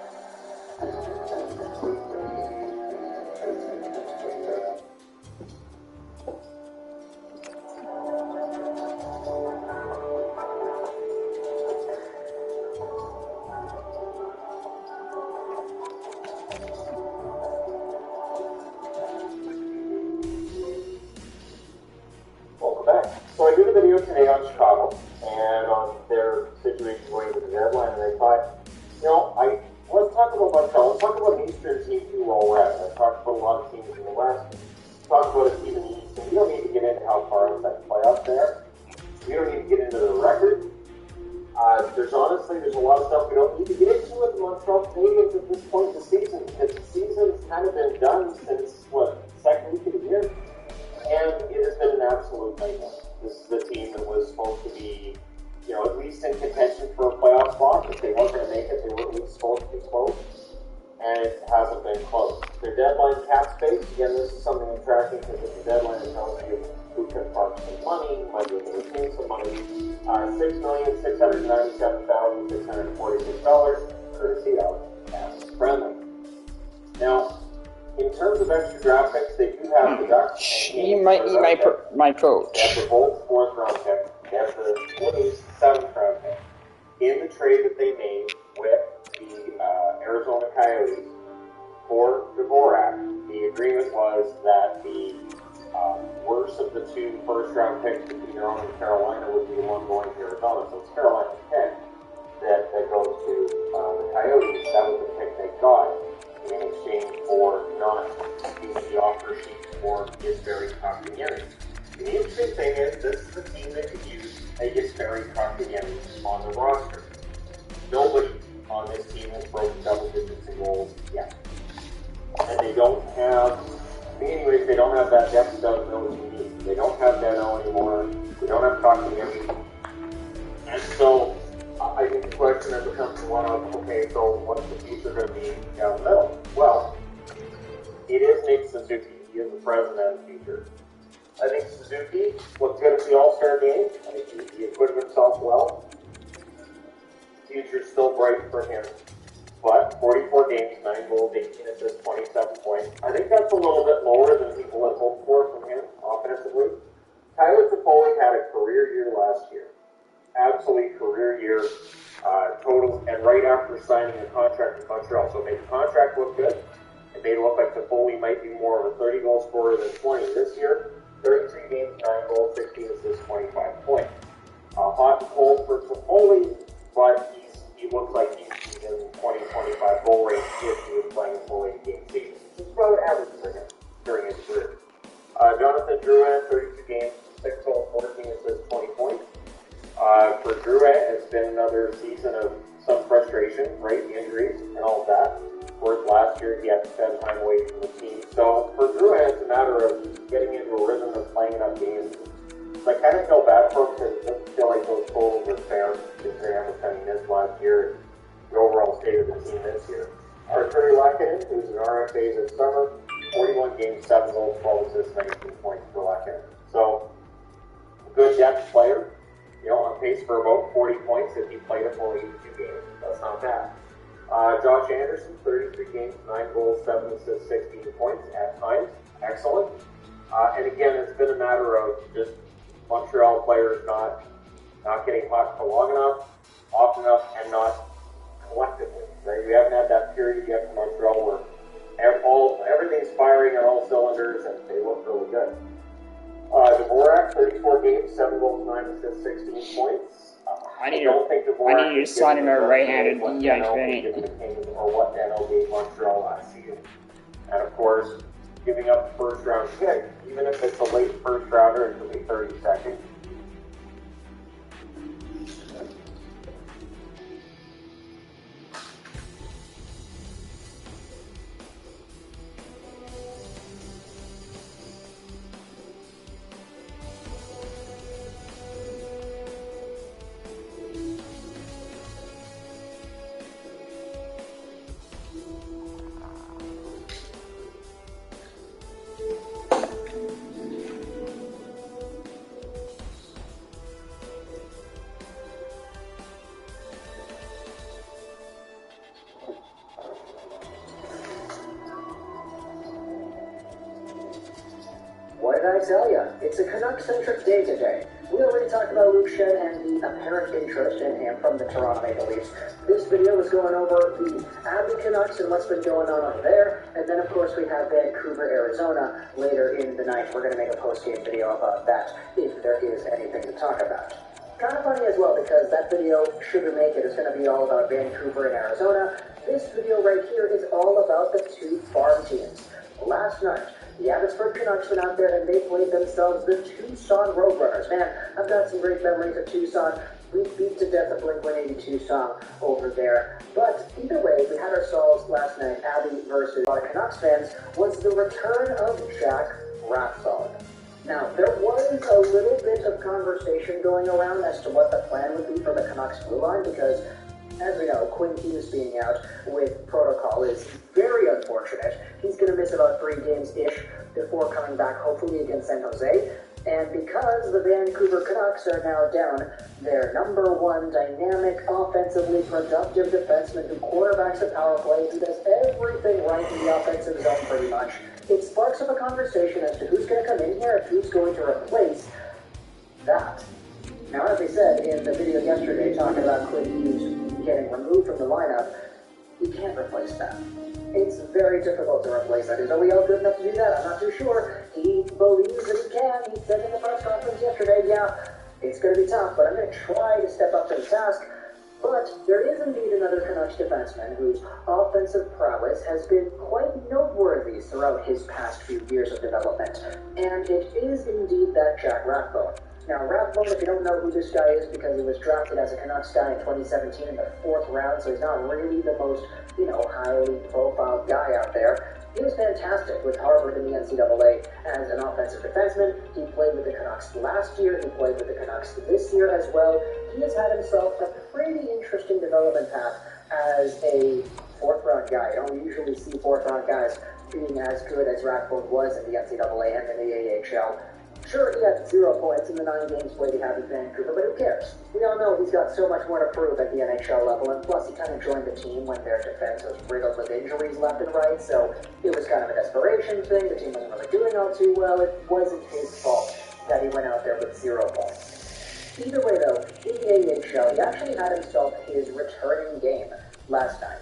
Welcome back. So I did a video today on Chicago and on their situation going into the deadline, and I thought, let's talk about Montreal. Let's talk about an Eastern team too while we're at it. I talked about a lot of teams in the West. Talk about a team in the East, and we don't need to get into how far outside the playoffs they are. We don't need to get into the record. There's a lot of stuff we don't need to get into with the Montreal Canadiens at this point in the season, because the season's kind of been done since, second week of the year, and it has been an absolute nightmare. This is the team that was supposed to be, at least in contention for a playoff spot. If they weren't going to make it, they were at least supposed to be close. and it hasn't been close. Their deadline cap space, again, this is something I'm tracking because it's a deadline that tells you who can park some money, might be able to retain some money. $6,697,646, courtesy of Caps Friendly. Now, in terms of extra draft picks, they do have the Ducks. He might be my coach. They have the Bolts 4th round pick. They have the Blues 7th round pick. In the trade that they made with the Arizona Coyotes for Dvorak, the agreement was that the worst of the 2 first-round picks between Arizona and Carolina would be the one going to Arizona. So it's Carolina's pick that goes to the Coyotes. That was the pick they got in exchange for not using the offer sheet for Jesperi Kotkaniemi. The interesting thing is, this is the team that could use a Jesperi Kotkaniemi on the roster. Nobody on this team has broken double digits in goals yet. And they don't have, anyways, they don't have that depth of those you need. They don't have Deno anymore. They don't have Kotkaniemi. And so, I think the question then becomes one of, okay, so what's the future going to be down the middle? Well, it is Nick Suzuki. He is the president of the future. I think Suzuki looked good at the All-Star game. I think he acquitted himself well. Future's still bright for him. But 44 games, 9 goals, 18 assists, 27 points. I think that's a little bit lower than people had hoped for from him offensively. Tyler Toffoli had a career year last year. Absolute career year totals, and right after signing a contract with Montreal. So it made the contract look good. It made it look like Toffoli might be more of a 30-goal scorer than 20 this year. 33 games, 9 goals, 16 assists, 25 points. Hot and cold for Toffoli, but he looks like he's in 20-25 goal range if he was playing a full 8-game season. It's about average for him during his career. Jonathan Drouin, 32 games, 6 goals, 14 assists, 20 points. For Drouin, it's been another season of some frustration, right? Injuries and all of that. Of course, last year he had to spend time away from the team. So for Drouin, it's a matter of getting into a rhythm of playing enough games. So I kind of feel bad for him because it doesn't feel like those totals were fair considering how much time he missed last year and the overall state of the team this year. Arturi Lehkonen, who's an RFA this summer, 41 games, 7 goals, 12 assists, 19 points for Lehkonen. So, good depth player. You know, on pace for about 40 points if he played a full 82 games. That's not bad. Josh Anderson, 33 games, 9 goals, 7 assists, 16 points at times. Excellent. And again, it's been a matter of just Montreal players not getting hot for long enough, often enough, and not collectively. Right? We haven't had that period yet in Montreal where everything's firing on all cylinders and they look really good. Dvorak, 34 games, 7 goals, 9 assists, 16 points. I need to sign him a right-handed DI thing. Or what Dano gave Montreal last season. And of course, giving up the first round pick, even if it's a late first rounder, it could be 32nd. What did I tell you? It's a Canuck-centric day today. We already talked about Luke Shen and the apparent interest in him from the Toronto Maple Leafs. This video is going over the Abbey Canucks and what's been going on over there. And then, of course, we have Vancouver, Arizona later in the night. We're going to make a post-game video about that if there is anything to talk about. Kind of funny as well because that video, should we make it, is going to be all about Vancouver and Arizona. This video right here is all about the two farm teams. Last night, the Abbotsford Canucks went out there and they played themselves the Tucson Roadrunners. Man, I've got some great memories of Tucson. We beat to death a Blink-182 song over there. But either way, we had ourselves last night, Abbey versus a lot of Canucks fans, was the return of Jack Rathbone. Now, there was a little bit of conversation going around as to what the plan would be for the Canucks blue line because As we know, Quinn Hughes being out with protocol is very unfortunate. He's going to miss about 3 games-ish before coming back, hopefully against San Jose. And because the Vancouver Canucks are now down their number 1 dynamic, offensively productive defenseman who quarterbacks a power play, who does everything right in the offensive zone pretty much, it sparks up a conversation as to who's going to come in here and who's going to replace that. Now, as I said in the video yesterday, talking about Quinn Hughes getting removed from the lineup, you can't replace that. It's very difficult to replace that. Is OEL good enough to do that? I'm not too sure. He believes that he can. He said in the press conference yesterday, yeah, it's going to be tough, but I'm going to try to step up to the task. But there is indeed another Canucks defenseman whose offensive prowess has been quite noteworthy throughout his past few years of development, and it is indeed that Jack Rathbone. Now, Rathbone, if you don't know who this guy is, because he was drafted as a Canucks guy in 2017 in the 4th round, so he's not really the most, highly profiled guy out there. He was fantastic with Harvard in the NCAA as an offensive defenseman. He played with the Canucks last year. He played with the Canucks this year as well. He has had himself a pretty interesting development path as a 4th round guy. You don't usually see 4th round guys being as good as Rathbone was in the NCAA and in the AHL. Sure, he had 0 points in the 9 games played he had in Vancouver, but who cares? We all know he's got so much more to prove at the NHL level, and plus he kind of joined the team when their defense was riddled with injuries left and right, so it was kind of a desperation thing. The team wasn't really doing all too well. It wasn't his fault that he went out there with 0 points. Either way, though, in the AHL, he actually had himself his returning game last night.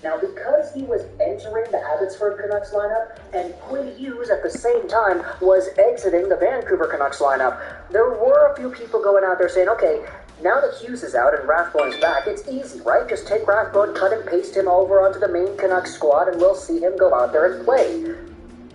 Now, because he was entering the Abbotsford Canucks lineup, and Quinn Hughes at the same time was exiting the Vancouver Canucks lineup, there were a few people going out there saying, okay, now that Hughes is out and Rathbone's back, it's easy, right? Just take Rathbone, cut and paste him over onto the main Canucks squad, and we'll see him go out there and play.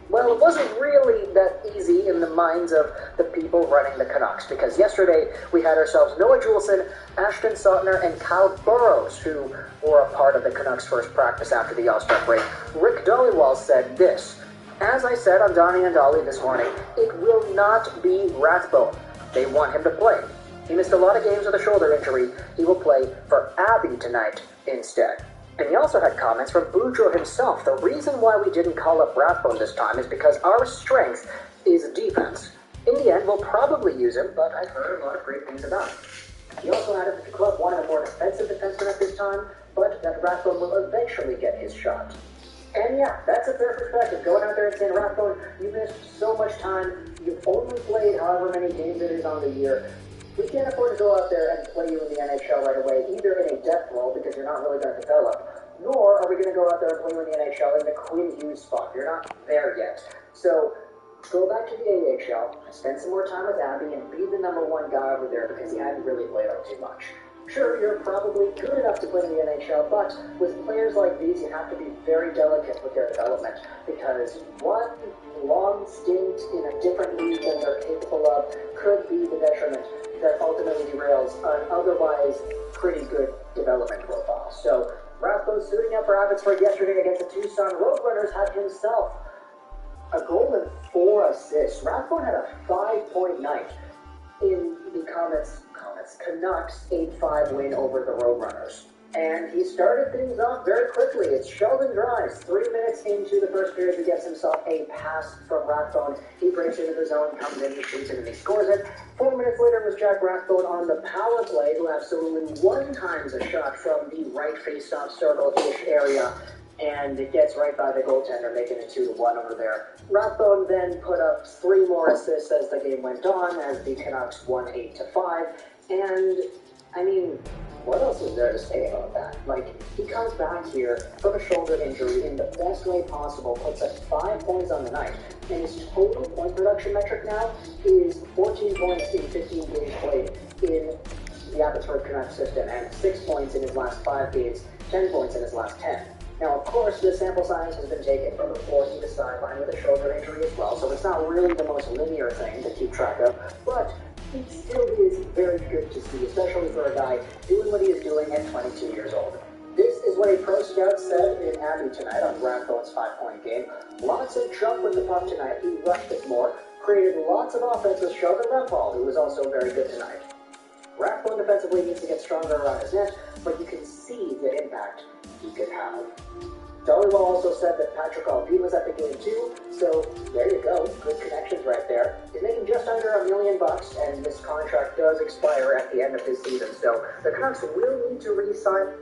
Well, it wasn't really that easy in the minds of the people running the Canucks, because yesterday we had ourselves Noah Juleson, Ashton Sautner, and Kyle Burrows, who were a part of the Canucks' first practice after the All-Star break. Rick Dhaliwal said this: "As I said on Donnie and Dolly this morning, it will not be Rathbone. They want him to play. He missed a lot of games with a shoulder injury. He will play for Abby tonight instead." And he also had comments from Boudreau himself. The reason why we didn't call up Rathbone this time is because our strength is defense. In the end, we'll probably use him, but I've heard a lot of great things about him. He also added that the club wanted a more defensive defenseman at this time, but that Rathbone will eventually get his shot. And yeah, that's a fair perspective. Going out there and saying, Rathbone, you missed so much time, you've only played however many games it is on the year. We can't afford to go out there and play you in the NHL right away, either in a depth role, because you're not really going to develop, nor are we going to go out there and play you in the NHL in the Quinn Hughes spot. You're not there yet. So go back to the AHL, spend some more time with Abby, and be the number 1 guy over there, because he hadn't really played out too much. Sure, you're probably good enough to play in the NHL, but with players like these, you have to be very delicate with their development, because one long stint in a different league than they're capable of could be the detriment that ultimately derails an otherwise pretty good development profile. So, Rathbone suiting up for Abbotsford yesterday against the Tucson Roadrunners had himself a goal and 4 assists. Rathbone had a 5-point night in the Canucks 8-5 win over the Roadrunners. And he started things off very quickly. It's Sheldon Dries. 3 minutes into the first period, he gets himself a pass from Rathbone. He breaks into the zone, comes in, he shoots it, and he scores it. 4 minutes later, it was Jack Rathbone on the power play, who absolutely one times a shot from the right face-off circle-ish area, and it gets right by the goaltender, making it 2-1 over there. Rathbone then put up 3 more assists as the game went on, as the Canucks won 8-5, and I mean, what else is there to say about that? Like, he comes back here from a shoulder injury in the best way possible, puts up 5 points on the night, and his total point production metric now is 14 points in 15 games played in the Abbotsford Canucks system, and 6 points in his last 5 games, 10 points in his last 10. Now, of course, the sample size has been taken from before he was sidelined with a shoulder injury as well, so it's not really the most linear thing to keep track of, but it still is very good to see, especially for a guy doing what he is doing at 22 years old. This is what a pro scout said in Abbey tonight on Rathbone's 5-point game. Lots of jump with the puck tonight. He rushed it more, created lots of offense with Sheldon Rathbone, who was also very good tonight. Rathbone defensively needs to get stronger around his net, but you can see see the impact he could have. Donovan also said that Patrick Alvin was at the game too, so there you go, good connections right there. He's making just under $1 million, and this contract does expire at the end of his season, so the Canucks will need to re-sign.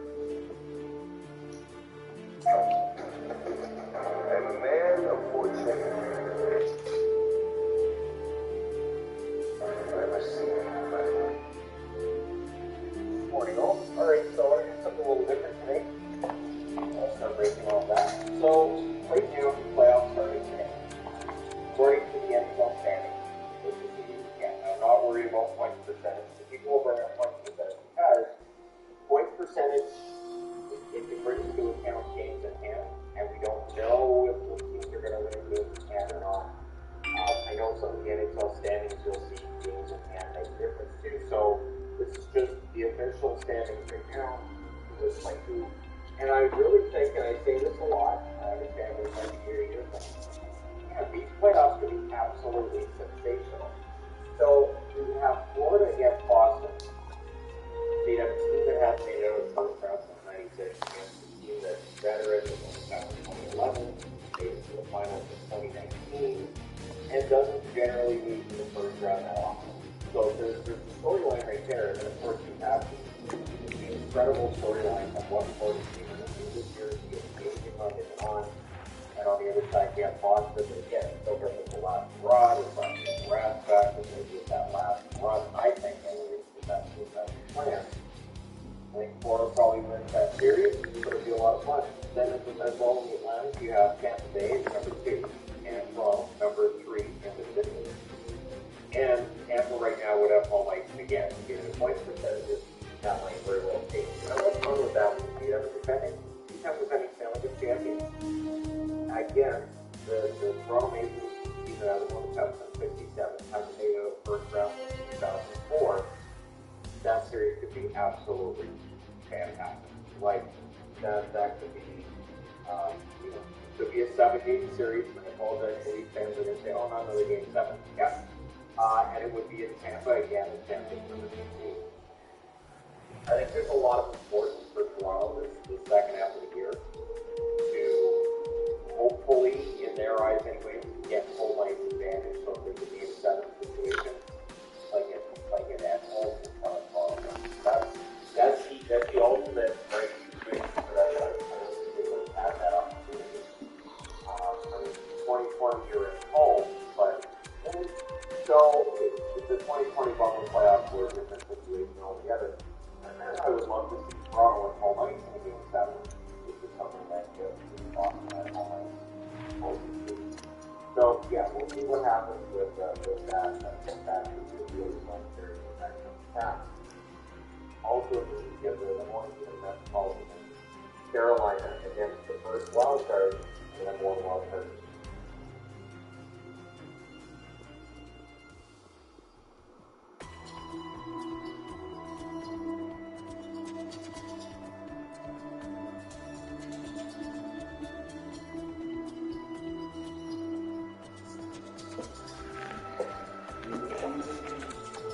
I'm a man of fortune. Morning all. Alright, so we're going to do something a little different today. I'll start breaking all that. So, right now, the playoffs starting today. According to the NHL standings, which is the I'm not worried about points percentage. The people will bring up points percentage because points percentage, if it brings into account games in hand, and we don't know if the teams are going to win games in hand or not. I know some of the NHL standings you'll see games in hand make a difference too, so this is just the official standings right now. This might do. And I really think, and I say this a lot, I understand this might be your thing. Yeah, these playoffs could be absolutely sensational. So we have Florida against Boston. They have a team that has made it out of the first round since '96 against a team that's veteran that won back in 2011, made it to the finals in 2019, and doesn't generally move to the first round that often. So there's the storyline right there, and then of course you have the incredible storyline of what Florida team is this year, you get Canadian on, and on the other side you have Boston, but again, still got the last rod, it's like the Rats back, and maybe it's that last run, I think, anyways, if that's the plan. I think Florida probably wins that series, it's going to be a lot of fun. Then as well in the Atlantic, you have Tampa Bay, number 2, and Toronto, number 3, in the city. And Tampa right now would have home ice again, given the points percentages, that might very well take. And what's fun with that would be them defending Stanley Cup champions. Again, the Toronto Maple Leafs team that hasn't won the Cup since '67 hasn't made it out of the first round since 2004. That series could be absolutely fantastic. Like that could be, could be a 7-game series. And I apologize to Leafs fans are going to say, "Oh, not another game 7." Yeah. And it would be in Tampa again, and Tampa number 15. I think there's a lot of importance for Toronto this second half of the year to hopefully, in their eyes anyway, get full ice advantage. So if there's a game 7 situation, like it at home in front of Toronto. That's the ultimate right situation for that. I don't think they would have had that opportunity. 2020 you're at home, but. So, if the 2020 bubble playoffs were a different situation altogether, and then I would love to see Toronto at home ice in Game 7, which is something that gives Boston at home ice. So, yeah, we'll see what happens with that. I think that would be a really fun series when that comes back. Also, this is the other one in the Metropolitan Carolina against the first wild card, and then one wild card.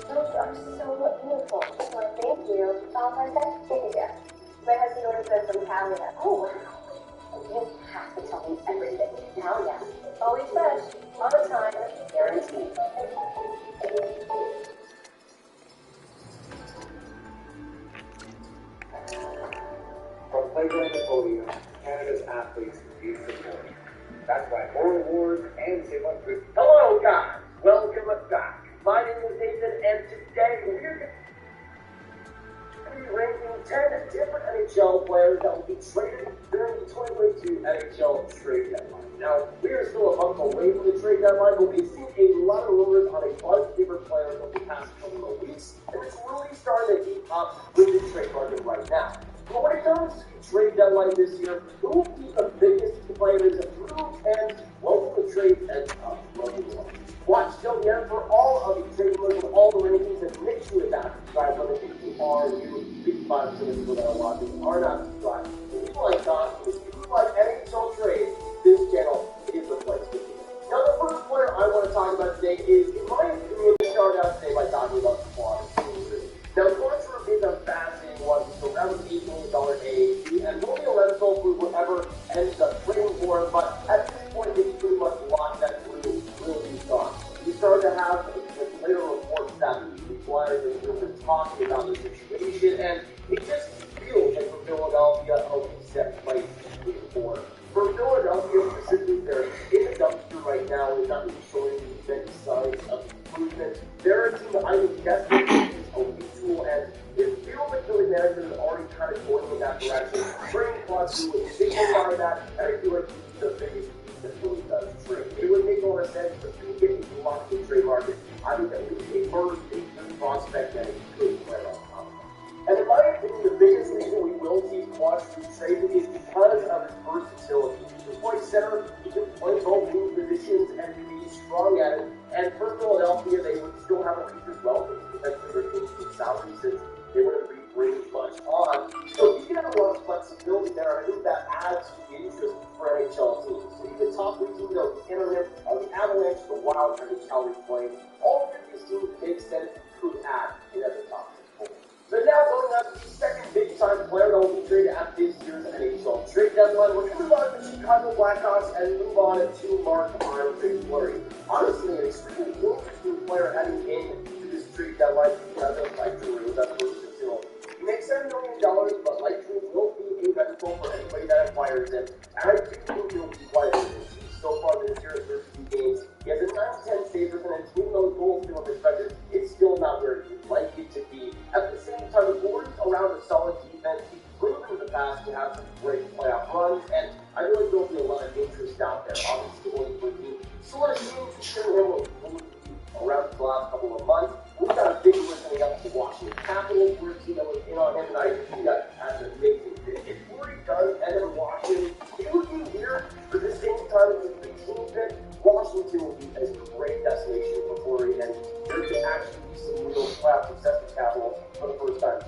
Those are so beautiful. Well, thank you. Fantastic. My husband ordered them from Canada. Oh, wow. You have to tell me everything. Italia. Always fresh. All the time. Guaranteed. From playground to podium, Canada's athletes compete for more. That's why more awards and save on food. Hello, guys. Welcome back. My name is Nathan, and today we're going to be ranking 10 different NHL players that will be traded during the 2022 NHL trade deadline. Now, we are still a month away from the trade deadline, but we've seen a lot of rumors on a bunch of different players over the past couple of weeks, and it's really starting to heat up with the trade market right now. But when it comes to trade deadline this year, who will be the biggest players through and welcome the trade and watch till the end for all of the trade rumors with all the rankings, and make sure that subscribe on if you are new. 55% of the people that are watching are not subscribed. If you like gossip, if you like NHL trade, this channel is the place to be. Now, the first player I want to talk about today is, in my opinion, start out today by talking about Quantrill. Now, Quantrill is a fascinating one. He's around $8 million now is not really showing many signs of improvement. They're a team that I think desperately needs a retool, and it feels like the management is already kind of going in that direction. Bringing Claude Giroux is thinking by that, and I feel like he's the biggest piece that really does trade. It would make a lot of sense for him to get into locked in trade market. I think that would be a first prospect that he could play on top of. And in my opinion, the biggest reason we will see Claude Giroux traded is because of his versatility. He's a point center, he can play both team positions and be strong at it. And for Philadelphia, they would still have a lead as well, because they're paying salary since they wouldn't be bringing much on. So you can have a lot of flexibility there, and I think that adds to the interest for NHL teams. So you can top three teams on the internet, the Avalanche, the Wild, and the Calgary Flames. All of these teams make sense and could add in at the top. So now going on to the second big-time player that will be traded at this year's NHL trade deadline. We're going to move on to the Chicago Blackhawks and move on to Marc-Andre Fleury. Honestly, an extremely interesting player heading into this trade deadline because of like Giroux, that's versatile. He makes $7 million, but like Giroux will be a rental for anybody that acquires him. And I do think he'll be quite interesting. So far this year, 32 games, he has a 9-10 save percentage, even though his goals still perspective, it's still not where he'd like it to be. At the same time, the Warriors around a solid defense. He's proven in the past to have some great playoff runs, and I really don't see a lot of interest out there. Obviously, only for team sort of seems to show him around the last couple of months. We've got a big one coming up to the Washington Capitals. We're a team that was in on him, and I think that has an amazing fit. If Fleury does end up in Washington, it would be weird, but at the same time, if the team fit, Washington will be a great destination for Fleury, and there could actually be some real playoff success with Capitals for the first time.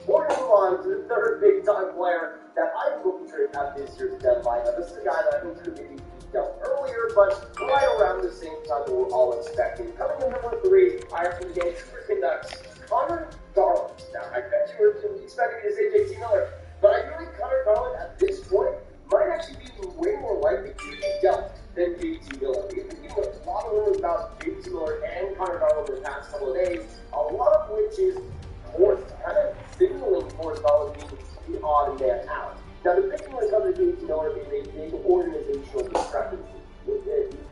We're going to move on to the third big-time player that I will be traded at this year's deadline. Now, this is a guy that I think could maybe be dealt earlier, but right around the same time that we're all expecting. Coming in number 3, I have the Vancouver Canucks, Connor Garland. Now, I bet you were expecting me to say JT Miller, but I feel like Connor Garland at this point might actually be way more likely to be dealt than JT Miller. We've been getting a lot of rumors about JT Miller and Connor Garland in the past couple of days, a lot of which is kind of signaling towards Garland being the odd man out. Now, the big thing when it comes to JT Miller is a big organizational discrepancy.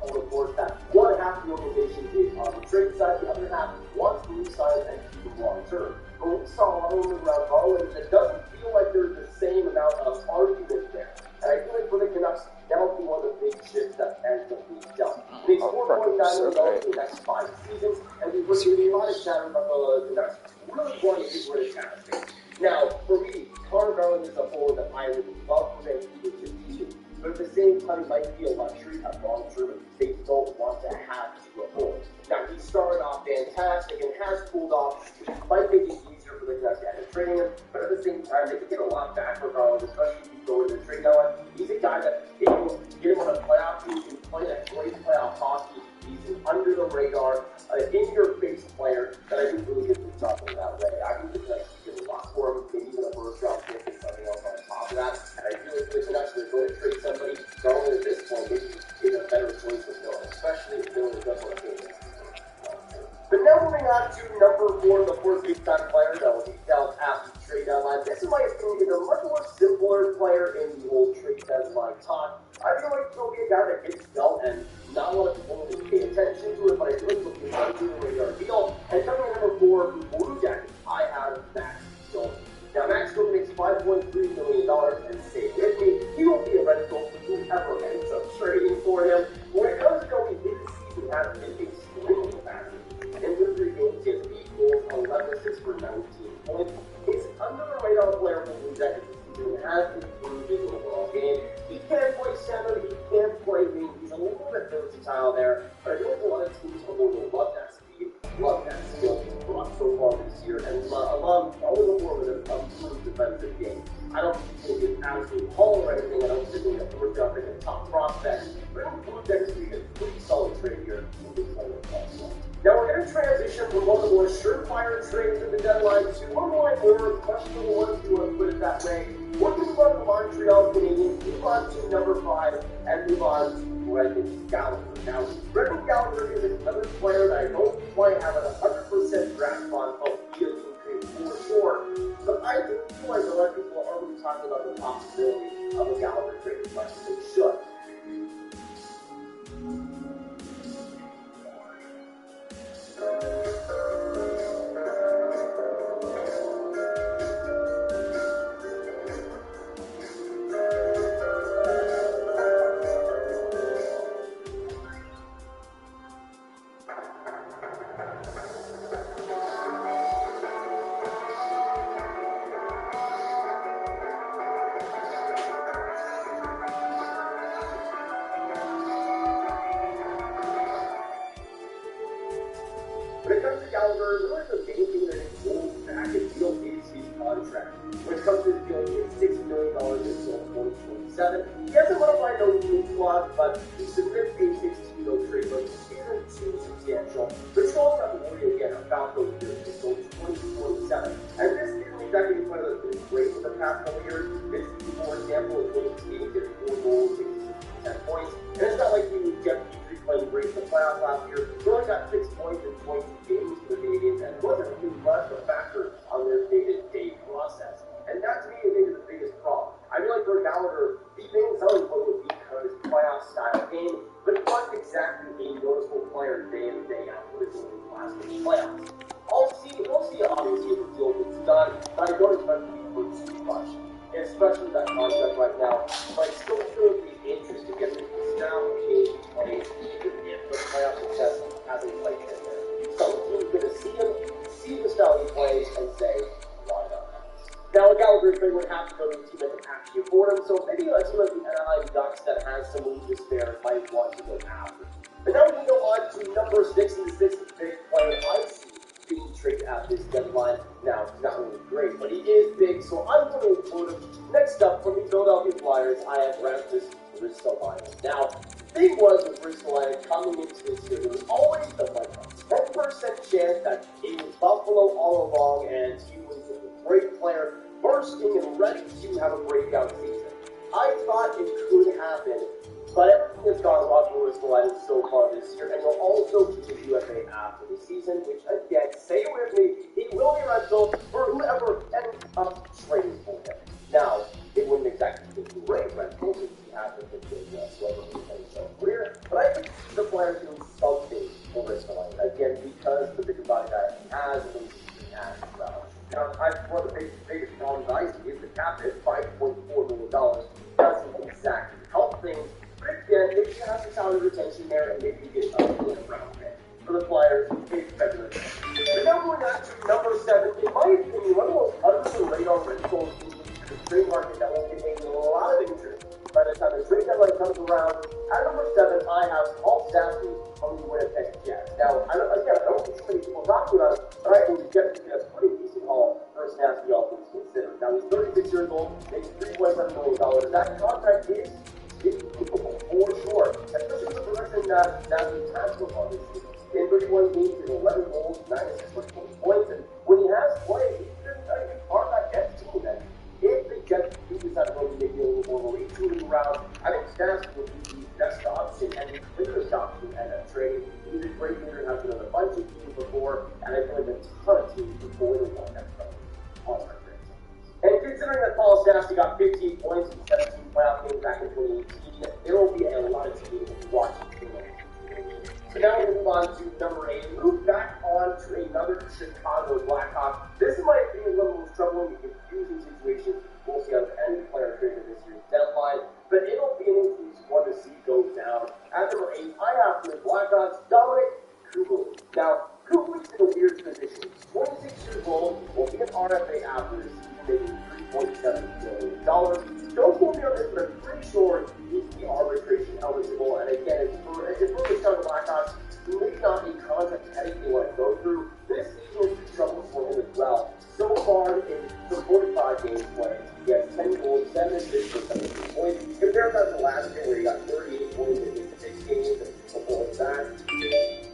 Of course, that one half of the organization is on the trade side, the other half wants to re-sign and keep him long term. But we saw a lot of rumors around Garland, and it doesn't feel like there's the same amount of argument there. And I feel like for the Canucks, that'll be one of the big shifts that ends up being done. He makes $4.9 million in the next 5 seasons, and we've heard a lot of chatter about the Canucks really wanting to get rid of Tanner. Now, for me, Connor Garland is a forward that I would love for Vancouver to be, but at the same time, it might be a luxury at long term if they don't want to have to afford. Now, he started off fantastic and has cooled off, which might make it easier for the Canucks to end up trading him, but at the same time, they could get a lot back for Garland, especially if you go in the trade deadline. He's a guy that, if you get him on a playoff team, he can play that great playoff hockey. He's an under the radar, in-your-face player that I think really gets the job in that way. I think the Canucks can get a lot for him, maybe even a first round pick and something else on top of that. And I feel like the Canucks are going to trade somebody. Garland at this point maybe is a better choice for Miller, especially if Miller does want to pay him. But now moving on to number 4, the fourth big-time player that will be dealt after the trade deadline. This, in my opinion, is a much more simpler player in the whole trade deadline talk. I feel like he'll be a guy that gets dealt and not a lot of people will pay attention to it, but I feel like he'll be a good radar deal. And coming in number 4, Blue Jackets, I have Max Domi. Now, Max Domi makes $5.3 million and stay with me. He will be a rental for whoever ends up trading for him. When it comes to Domi, this season has been extremely fast. In the 3 games, he has 8 goals, 11 assists for 19 points. He's under the radar player for the Blue Jackets this season, has improved his overall game. He can play center, he can play wing, he's a little bit versatile there, but I feel like a lot of teams are going to love that speed, love that skill he's brought so far this year, and love a little more of an improved defensive game. I don't think he'll get absolutely haul or anything, I don't think he'll get worked up in a top prospect, but I think Blue Jackets will be a pretty solid trade here. Now we're going to transition from one of the more surefire trades at the deadline to one more questionable one, if you want to put it that way. We're going to move on to Montreal Canadiens, move on to number 5, and move on to Brendan Gallagher. Now, Brendan Gallagher is another player that I don't quite have a 100% grasp on of field increase for sure, but I do feel like a lot of people are already talking about the possibility of a Gallagher trade as much as they should. When it comes to Gallagher, really the main thing that is holding back a deal is his contract. When it comes to his deal, he has $6 million until 2027. He has a little by no means clause, but he submits a 16-year trade limit isn't too substantial. But you also have to worry again about those years until 2027. And this isn't exactly one of the great in the past couple years. This, for example, is when he gets 4 goals, 10 points. And it's not like he was Jeff Petrie playing great in the playoffs last year. He only got 6 points in 22 games for the Canadiens, and wasn't really much of a factor on their day-to-day process. And that to me is maybe the biggest problem. I feel like for Gallagher, the main selling point would be kind of his playoff style game, but not exactly a noticeable player day in and day out for the team last week's playoffs. We'll see obviously if the deal gets done, but I don't expect to be for too much. And especially that contract right now, but I still feel the interest to get the style of game played, even if the playoff success hasn't quite been there. So he's going to see the style he plays, and say, why not? Now, a Gallagher trade would have to go to a team that can actually afford him, so maybe a team like the Anaheim Ducks that has some money to spare might want to go after. But now we can go on to number 6 and the 6th big player I see being traded at this deadline. Now, he's not really great, but he is big, so I'm going to include him. Next up, from the Philadelphia Flyers, I have Rasmus Ristolainen. Now, the thing was with Ristolainen coming into this year, there was always a 10% chance that he was Buffalo all along, and he was a great player, bursting and ready to have a breakout season. I thought it could happen, but everything has gone wrong for Ristolainen so far this year, and he'll also be the UFA after the season, which again, say it with me, he will be rental for whoever ends up trading for him. Now, it wouldn't exactly be a great rental if he hasn't been doing whatsoever in his own career, but I think the Flyers doing something for Ristolainen, again, because the big body guy he has, and he has as well. Now, one of the biggest problems I see is the cap hit, $5.4 million, doesn't exactly help things. But again, maybe you have some salary retention there, and maybe you get a round pick. For the Flyers, it's better. But now going on to number 7, in my opinion, one of the most under-the-radar rentals in the trade market that will get a lot of interest by the time the trade deadline comes around. At number 7, I have Paul Stastny from the Winnipeg Jets. Now, I don't think too many people talk about it, but I think the Jets would be a pretty decent haul for Stastny, all things considered. Now, he's 36 years old, makes $3.7 million. That contract is capable, for sure, especially with the production that he's had so far this season. In 31 games, he's 11 goals, 9 assists for 20 points, and when he has played, he's been a part of that Jets team. And if the Jets do decide to go maybe a little more retooling around, I think Stastny would be the best option and the clearest option at that trade. He's a great leader, has been on a bunch of teams before, and I feel like a ton of teams before the one that's from And considering that Paul Stastny got 15 points in 17 playoff games back in 2018, there will be a lot of teams watching him. So now we move on to number 8. Move back on to another Chicago Blackhawks. This, in my opinion, is one of the most troubling and confusing situations we'll see out of any player traded this year's deadline. But it'll be an increase when the seed goes down. At number 8, I have the Blackhawks Dominic Kubalik. Now, Kubalik's in a weird position. He's 26 years old, will be an RFA after the season, making $3.7 million. Don't quote me on this, but I'm pretty sure he's the arbitration eligible. And again, if for the Chicago Blackhawks, who may not be contract heading they want to go through, this season will be trouble for him as well. So far, in the 45 games played, he has 10 goals, 7 assists for 17 points. Compare that to last year, where he got 38 points in 6 games, and before that.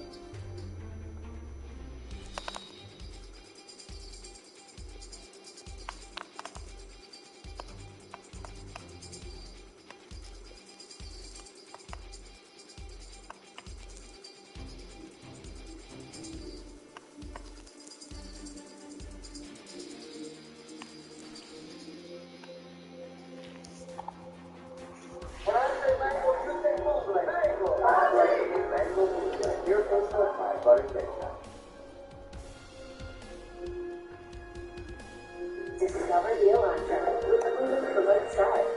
Discover the Elantra with proven for both sides.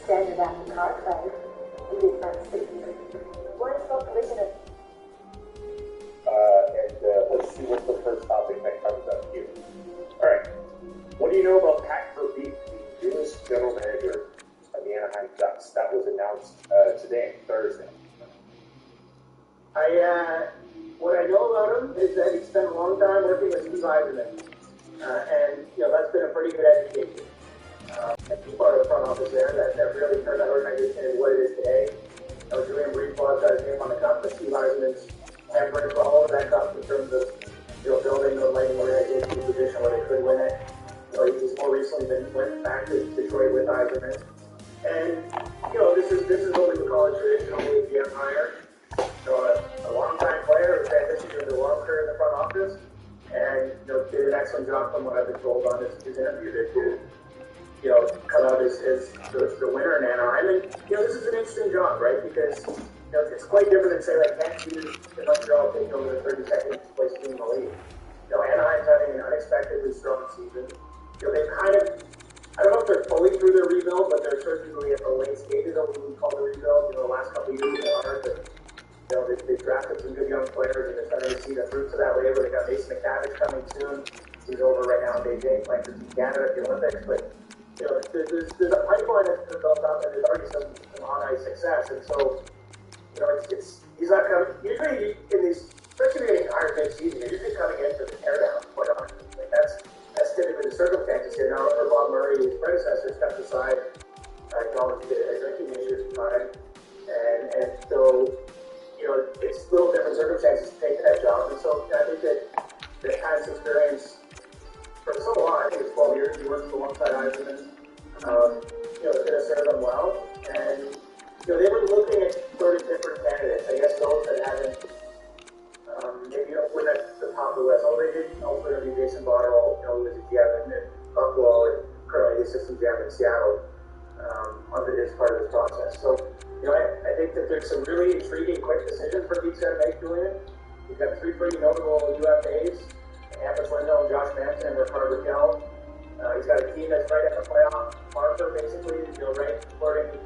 Standard after car play, and different speed. One-stop collision. Let's see what's the first topic that comes up here. Alright. What do you know about Pat Verbeek, the newest general manager of the Anaheim Ducks? That was announced today, Thursday. I What I know about him is that he spent a long time working with Steve Eiserman, and that's been a pretty good education. A key part of the front office there that really turned that organization into what it is today. Julian Breedlove got his name on the cup, but Steve Eiserman's handprint for all of that cup in terms of building the lighting organization in a position where they could win it. He's more recently went back to Detroit with Eiserman, and this is what we would call a traditional GM hire. A long-time player who transitioned into a long career in the front office, and did an excellent job from what I've been told on his interview to come out as the winner in Anaheim. And this is an interesting job, right? Because it's quite different than say like Kent Hughes in Montreal taking over the 32nd place team in the league. Anaheim's having an unexpectedly strong season. They've kind of, I don't know if they're fully through their rebuild, but they're certainly at the late stages of what we call the rebuild. The last couple of years have been hard, but they drafted some good young players, and they're starting to see the fruits of that labor. They got Mason McTavish coming soon. He's over right now in Beijing playing for Team Canada at the Olympics, but there's a pipeline that's been built up, and there's already some on-ice success, and so he's not coming. Usually in these, especially getting hired mid-season, you're usually coming in for the teardown. Quite honestly, that's typically the circumstances here. Now, for Bob Murray, his predecessor, stepped aside, acknowledged he did a drinking issue at the time, and so it's little different circumstances to take that job, and so I think that has experience for so long. I think it's 12 years he worked alongside Eiserman. It's going to serve them well, and they were looking at sort of different candidates. I guess those that haven't maybe win at the top of the list. They did also interview Jason Botterill, who was a GM in Buffalo and currently the assistant GM in Seattle, under his part of this process. So, I think that there's some really intriguing quick decisions for Pete's going to make, Julian. He's got three pretty notable UFAs, Hampus Lindell, Josh Manson, and Rickard Raquel. He's got a team that's right at the playoff marker, basically, right flirting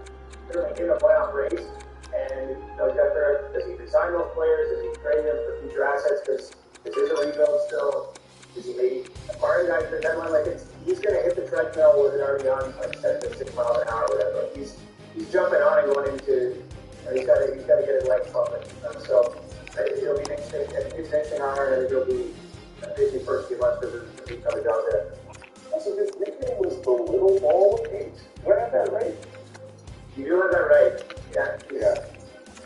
in the playoff race. And he's got does he resign those players? Does he trade them for future assets? Because this is a rebuild still. Does he maybe acquire guys at the deadline? He's going to hit the treadmill with it already on, 7 to 6 miles an hour or whatever. He's jumping on and going into, he's got to get his legs pumping. So it'll be an interesting honor, and I think it'll be a busy first few months for the other jobs there. So his nickname was the Little Ball of Hate. Do I have that right? You do have that right. Yeah.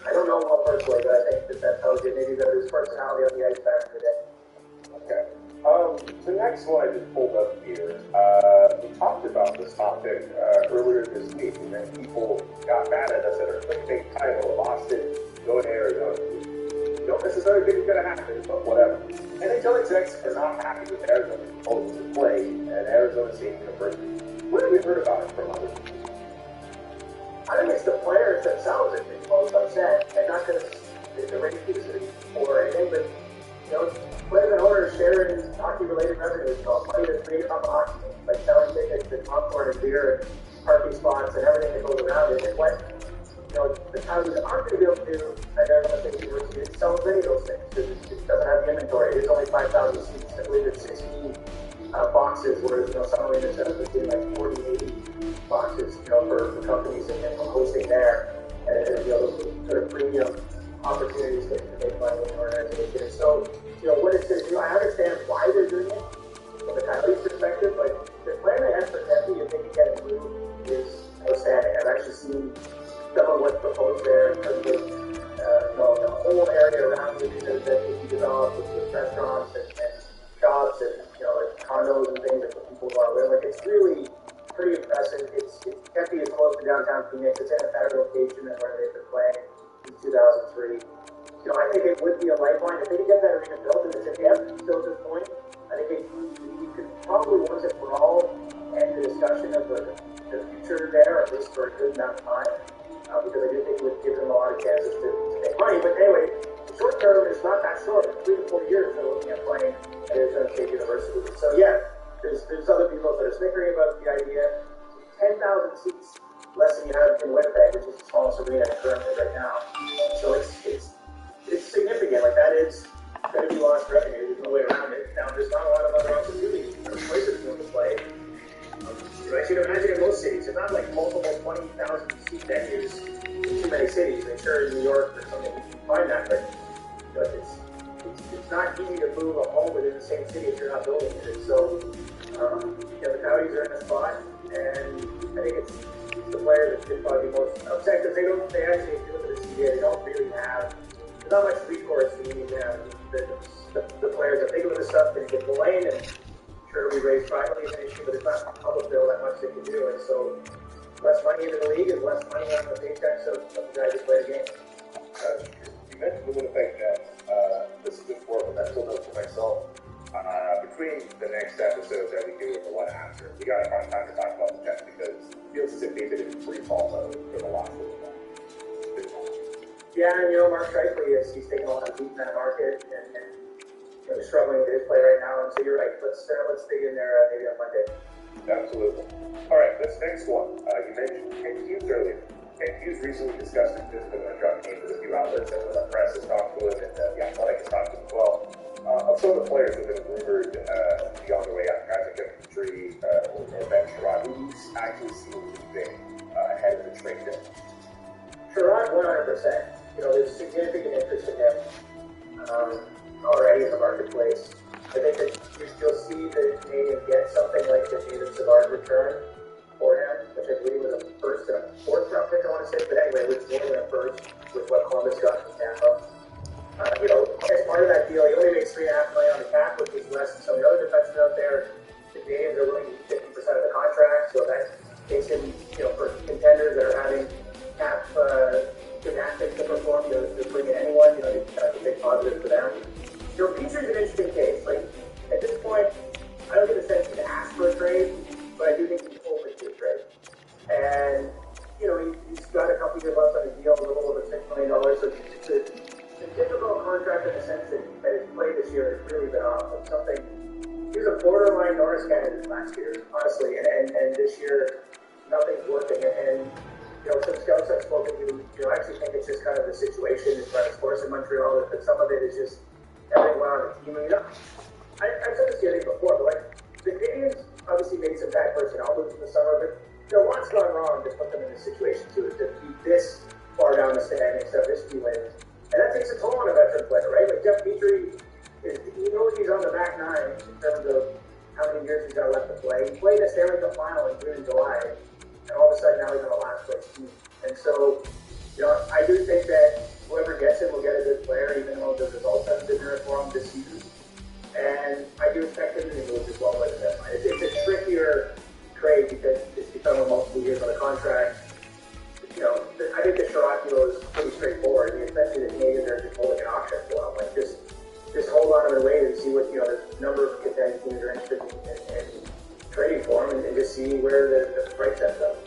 I don't know him well personally, but I think that tells you maybe that his personality on the ice back in the day. Okay. The next one I just pulled up here. We talked about this topic earlier this week, and then people got mad at us at our clickbait title of Austin going to Arizona. Don't necessarily think it's going to happen, but whatever. NHL execs are not happy with Arizona's proposal to play at Arizona State University. What have we heard about it from others? I think it's the players themselves that get most upset, and not because the rate pieces or anything, but players and owners share in hockey-related revenues, money that's made off of hockey, like selling tickets and popcorn and beer and parking spots and everything that goes around it. And what the towns aren't going to be able to do at Arizona State University is sell many of those things because it doesn't have the inventory. There's only 5,000 seats. I believe it's 16 boxes, whereas some arenas are between like 40, 80 boxes, for companies and hosting there, and those sort of premium opportunities to make money in an organization. So, what it's going to do, I understand why they're doing it from the Coyotes' perspective, but the plan they have for Tempe, if they can get it through, is outstanding. I've actually seen some of what's proposed there in terms of the whole area around it that can be developed with restaurants and shops and condos and things that people want to live. It's really pretty impressive. Tempe is close to downtown Phoenix. It's in a better location than where they've been playing since 2003. I think it would be a lifeline if they could get that arena built, and it's a depth still at this point. I think we could probably once and for all end the discussion of the future there, at least for a good amount of time, because I do think it would give them a lot of chances to make money. But anyway, the short term is not that short. It's 3 to 4 years they're looking at playing at Arizona State University. So yeah, there's other people that are snickering about the idea. 10,000 seats less than you have in Winnipeg, which is the smallest arena currently right now. So it's significant. That is going to be lost revenue. There's no way around it. Now, there's not a lot of other opportunities for places to play. I should imagine in most cities, it's not like multiple 20,000 seat venues in too many cities. I'm sure in New York or something you can find that, but easy to move a home within the same city if you're not building it. And so, the Coyotes are in a spot, and I think it's the players that should probably be most upset because they actually do it with the CBA. They don't really have, there's not much recourse you need to have. The players are thinking of the stuff they get blamed, and sure we raise privately as an issue, but it's not public bill that much they can do. And so, less money into the league is less money on the paychecks of the guys who play the game. You mentioned the Winnipeg Jets. This is just more of a mental note for myself. Between the next episode that we do and the one after, we got to find time to talk about the Jets because it feels as if they've been in free fall mode for the last little while. Yeah, and Mark Scheifele he's taking a lot of heat in that market and struggling with his play right now. And so you're right. Let's dig in there maybe on Monday. Absolutely. All right, this next one. You mentioned Ken Hughes earlier. Ken Hughes recently discussed it just when John came with a few outlets and the press has talked to him and the Athletic has talked to him as well. Of some of the players who have been rumored to be on their way out, guys like Kevin Petrie or Ben Sherrod, who's actually seen leaving ahead of the trade deadline. Sherrod, 100%. There's significant interest in him already in the marketplace. I think that you'll see the Canadians get something like the David Savard return for him, which I believe was a first and a fourth round pick, I want to say. But anyway, it was more than a first with what Columbus got from Tampa. As part of that deal, he only makes $3.5 million on the cap, which is less than some of the other defensemen out there. The Canadians are willing to eat 50% of the contract, so that makes him, for contenders that are having cap gymnastics to perform, to bring in anyone, that's a big positive for them. Petrie's an interesting case. Like, at this point, I don't get the sense he's asked for a trade, but I do think he's open to a trade. And, he's got a couple years left on his deal, a little over $6 million, so it's a difficult contract in the sense that his play this year has really been off. It's something, he was a borderline Norris candidate last year, honestly, and this year, nothing's working. And some scouts I've spoken to, I actually think it's just kind of the situation as far as sports in Montreal, that some of it is just everything went on the team. I've said this to you before, but the Canadians obviously made some bad personnel moves in the summer, but what's gone wrong to put them in this situation too, is to be this far down the standings, have this few wins. And that takes a toll on a veteran player, right? Like Jeff Petrie, he's on the back nine in terms of how many years he's got left to play. He played the Stanley Cup final in June and July, and all of a sudden now he's on the last place team. And so, I do think that whoever gets him will get a good player, even though the results haven't been there for him this season. And I do expect him to be moved as well by the deadline. It's a trickier trade because it's become a multiple years on a contract. I think the Sherrod deal is pretty straightforward, especially the Canadians are just holding an auction for him. Like, just hold on to the wait and see what, the number of contending teams are interested in trading for him and just see where the price ends up.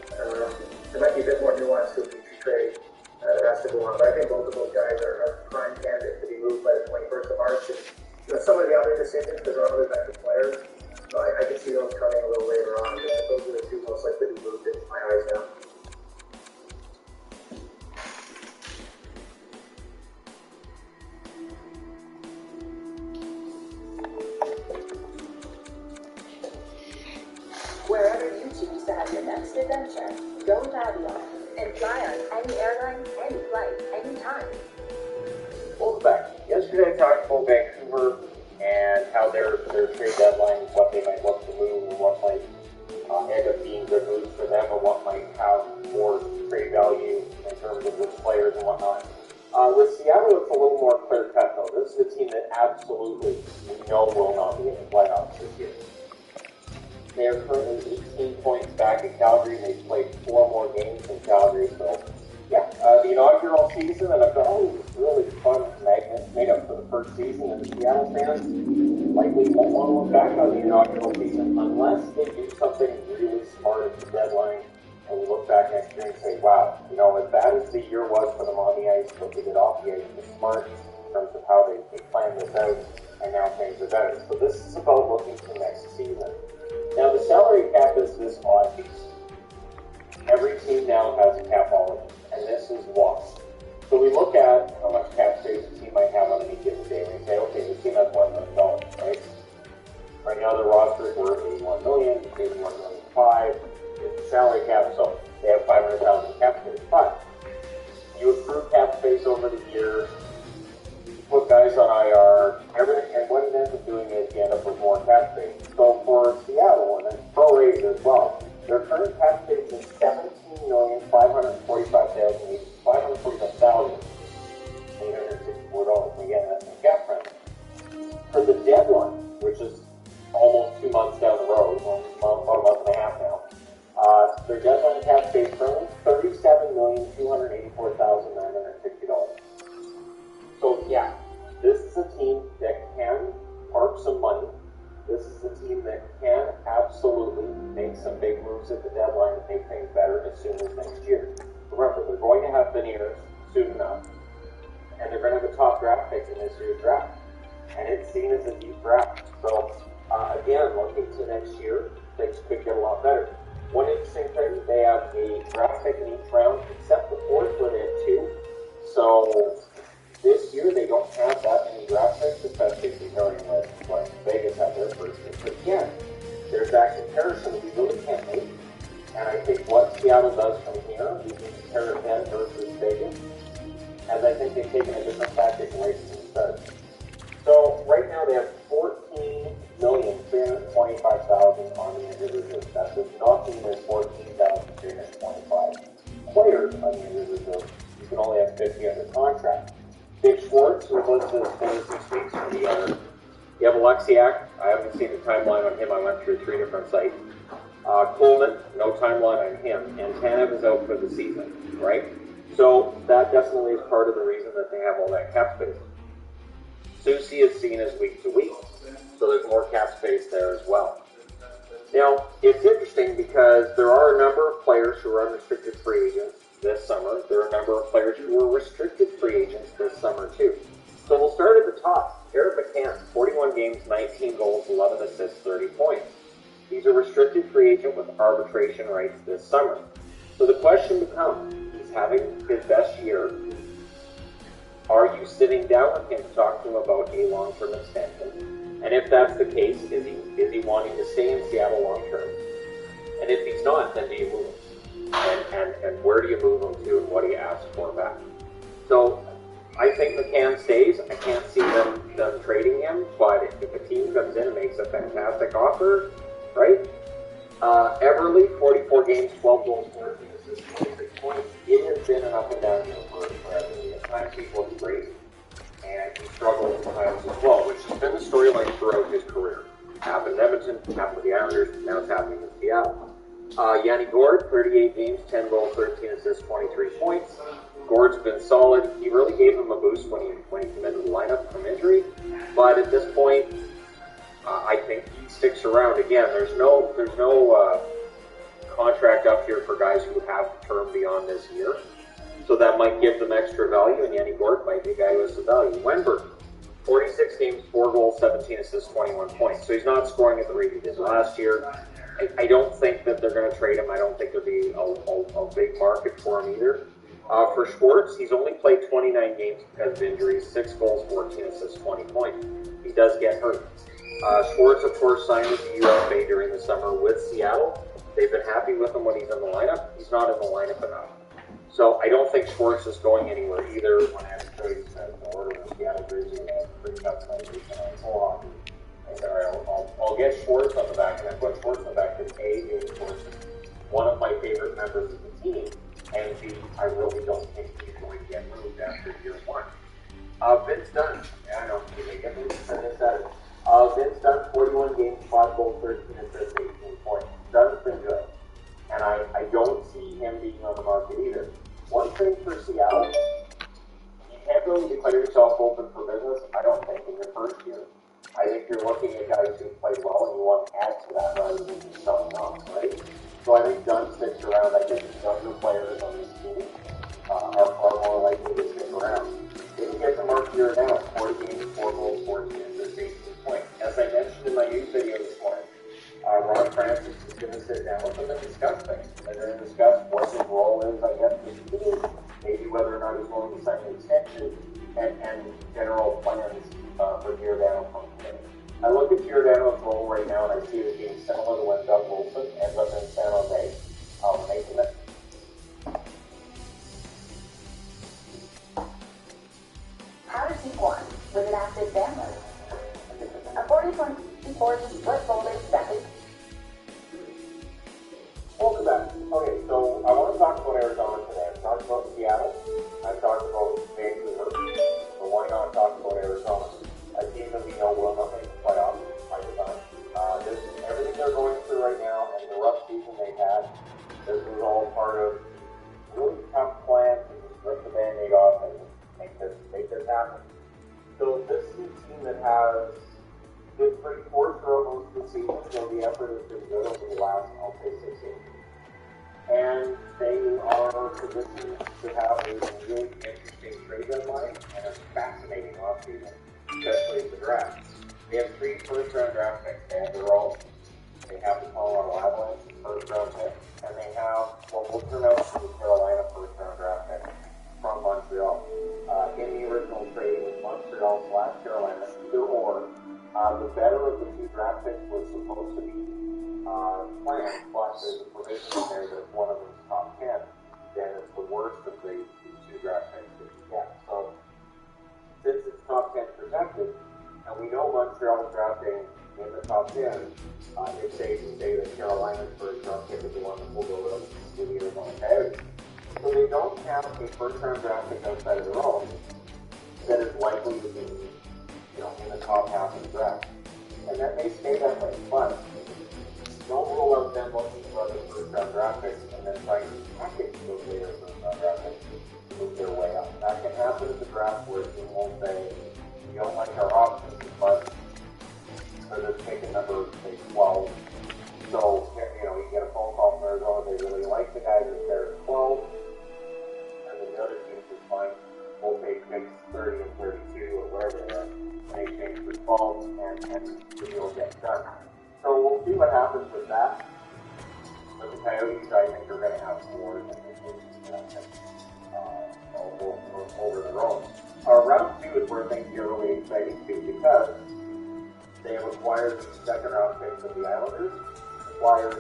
There might be a bit more nuance to a future trade that has to go on, but I think both of those guys are prime candidates to be moved by the 21st of March. And, some of the other decisions, because there are other veteran players, so I can see those coming a little later on. Those are the two most likely to be moved in my eyes now. Wherever you choose to have your next adventure, go Avion and fly on any airline, any flight, anytime. Welcome back. Yesterday I talked about Vancouver and how their trade deadline, what they might look to move, and what might end up being good moves for them, or what might have more trade value in terms of the players and whatnot. With Seattle, it's a little more clear cut though. This is a team that absolutely will not be in the playoffs this year. They are currently 18 points back in Calgary. They've played 4 more games in Calgary. So, the inaugural season, and I've got all these really fun magnets made up for the first season, and the Seattle fans likely won't want to look back on the inaugural season unless they do something really smart at the deadline, and we look back next year and say, wow, as bad as the year was for them on the ice, what they did off the ice was smart in terms of how they planned this out, and now things are better. So this is about looking to next season. Now, the salary cap is this odd piece. Every team now has a capology, and this is why. So we look at how much cap space a team might have on any given day, and we say, okay, the team has $1 million, right? Right now, the roster is worth $81 million, $81.5 million is the salary cap, so they have $500,000 cap space. But you accrue cap space over the year, you put guys on IR, everything, and when moves at the deadline that make things better as soon as next year. Remember, they're going to have veneers soon enough, and they're going to have a top draft pick in this year's draft. And it's seen as a deep draft. So, again, looking to next year, things could get a lot better. One interesting thing, they have a draft pick in each round, except the fourth where they have two. So, this year they don't have that many draft picks, especially comparing with what Vegas had their first pick. But again, there's that comparison we really can't make. And I think what Seattle does from here, we can compare them versus Vegas, as I think they've taken a different tactic away from the start. So right now they have 14,325,000 on the injured reserve. That does not mean there's 14,325 players on the injured reserve. You can only have 50 under contract. Dave Schwartz was listed as 26 weeks for the other. You have Alexiak. I haven't seen the timeline on him. I went through 3 different sites. Coleman, no timeline on him. And Tanev is out for the season, right? So that definitely is part of the reason that they have all that cap space. Susie is seen as week to week, so there's more cap space there as well. Now, it's interesting because there are a number of players who are unrestricted free agents this summer. There are a number of players who are restricted free agents this summer too. So we'll start at the top. Eric McCann, 41 games, 19 goals, 11 assists, 30 points. He's a restricted free agent with arbitration rights this summer. So the question becomes, he's having his best year. Are you sitting down with him to talk to him about a long-term extension? And if that's the case, is he wanting to stay in Seattle long-term? And if he's not, then do you move him? And where do you move him to, and what do you ask for back? So I think McCann stays. I can't see them trading him, but if a team comes in and makes a fantastic offer, right? Everly, 44 games, 12 goals, 14 assists, 26 points. It has been an up and down year for Everly. At times he looks great, and he struggles at times as well, which has been the storyline throughout his career. Happened in Edmonton, happened with the Islanders, now it's happening in Seattle. Yanni Gourde, 38 games, 10 goals, 13 assists, 23 points. Gourde's been solid. He really gave him a boost when he came into the lineup from injury, but at this point, I think he sticks around. Again, there's no contract up here for guys who have term beyond this year, so that might give them extra value, and Yanni Gourde might be a guy who has some value. Wenberg, 46 games, 4 goals, 17 assists, 21 points. So he's not scoring at the rate he did last year. I don't think that they're going to trade him. I don't think there'll be a big market for him either. For Schwartz, he's only played 29 games because of injuries, 6 goals, 14 assists, 20 points. He does get hurt. Schwartz, of course, signed with the UFA during the summer with Seattle. They've been happy with him when he's in the lineup. He's not in the lineup enough. So I don't think Schwartz is going anywhere either. When I had trades in order with Seattle Grizzlies, pretty tough conversation on full hockey. I said, all right, I'll get Schwartz on the back, and I put Schwartz on the back because A, Schwartz is one of my favorite members of the team, and B, I really don't think he's going to get moved after year 1. Vince Dunn, I know he may get moved, I just said it. Vince Dunn, 41 games, 5 goals, 13 assists, 18 points. Dunn's been good, and I don't see him being on the market either. One thing for Seattle, you can't really declare yourself open for business, I don't think, in your first year. I think you're looking at guys who play well, and you want to add to that rather than just selling off, right? So I think Dunn sticks around. I think the younger players on this team are more likely to stick around. If you get the mark year now, 40 games, 4 goals, 14 assists, 18 points. As I mentioned in my news video this morning, Ron Francis is going to sit down with them and discuss things. They're going to discuss what his role is, I guess, with the team, maybe whether or not he's willing to sign an extension, and general plans for Giordano. I look at Giordano's role right now, and I see it being similar to when Doug Wilson ends up in San Jose, making it. How does he form with an active family? According to reports, what folder exactly? Welcome back. Okay, so I want to talk about Arizona today. I've talked about Seattle. I've talked about Vancouver. But why not talk about Arizona? A team that we know will not make the playoffs by design. Everything they're going through right now and the rough season they've had, this was all part of a really tough plan to just rip the Band-Aid off and make this happen. So this is a team that has been pretty poor throughout most of the season, so the effort has been good over the last, I'll say, 6 games. And they are positioned to have a really interesting trade deadline and a fascinating offseason, especially the draft. They have 3 first-round draft picks. They have their own. They have the Colorado Avalanche first-round pick, and they have what will turn out to be the Carolina first-round draft pick from Montreal. In the original trade with Montreal/Carolina, either or, the better of the 2 draft picks was supposed to be planned, but there's a provision in there that one of them is top 10, then it's the worst of the 2 draft picks that you get. So, since it's top 10 protected, and we know Montreal drafting in the top 10, it's safe to say that Carolina's first-round pick is the one that will go with the Arizona Coyotes. So they don't have a first-round draft pick outside of their own that is likely to be, in the top half of the draft. And that may stay that way, but don't rule out them looking for other first-round draft picks and then trying to package those later first-round draft picks to move their way up. That can happen at the draft where you won't say, we don't like our options, but for this pick at number, say, 12. So, you get a phone call from Arizona, they really like the guy that's there at 12, and then the other team is fine. We'll take picks 30 and 32 or wherever they are, and they change for 12, and the deal gets done. So we'll see what happens with that. But the Coyotes, I think, are going to have more than they did over their own. Round 2 is where things get really exciting too, because they have acquired the second-round picks of the Islanders, acquired the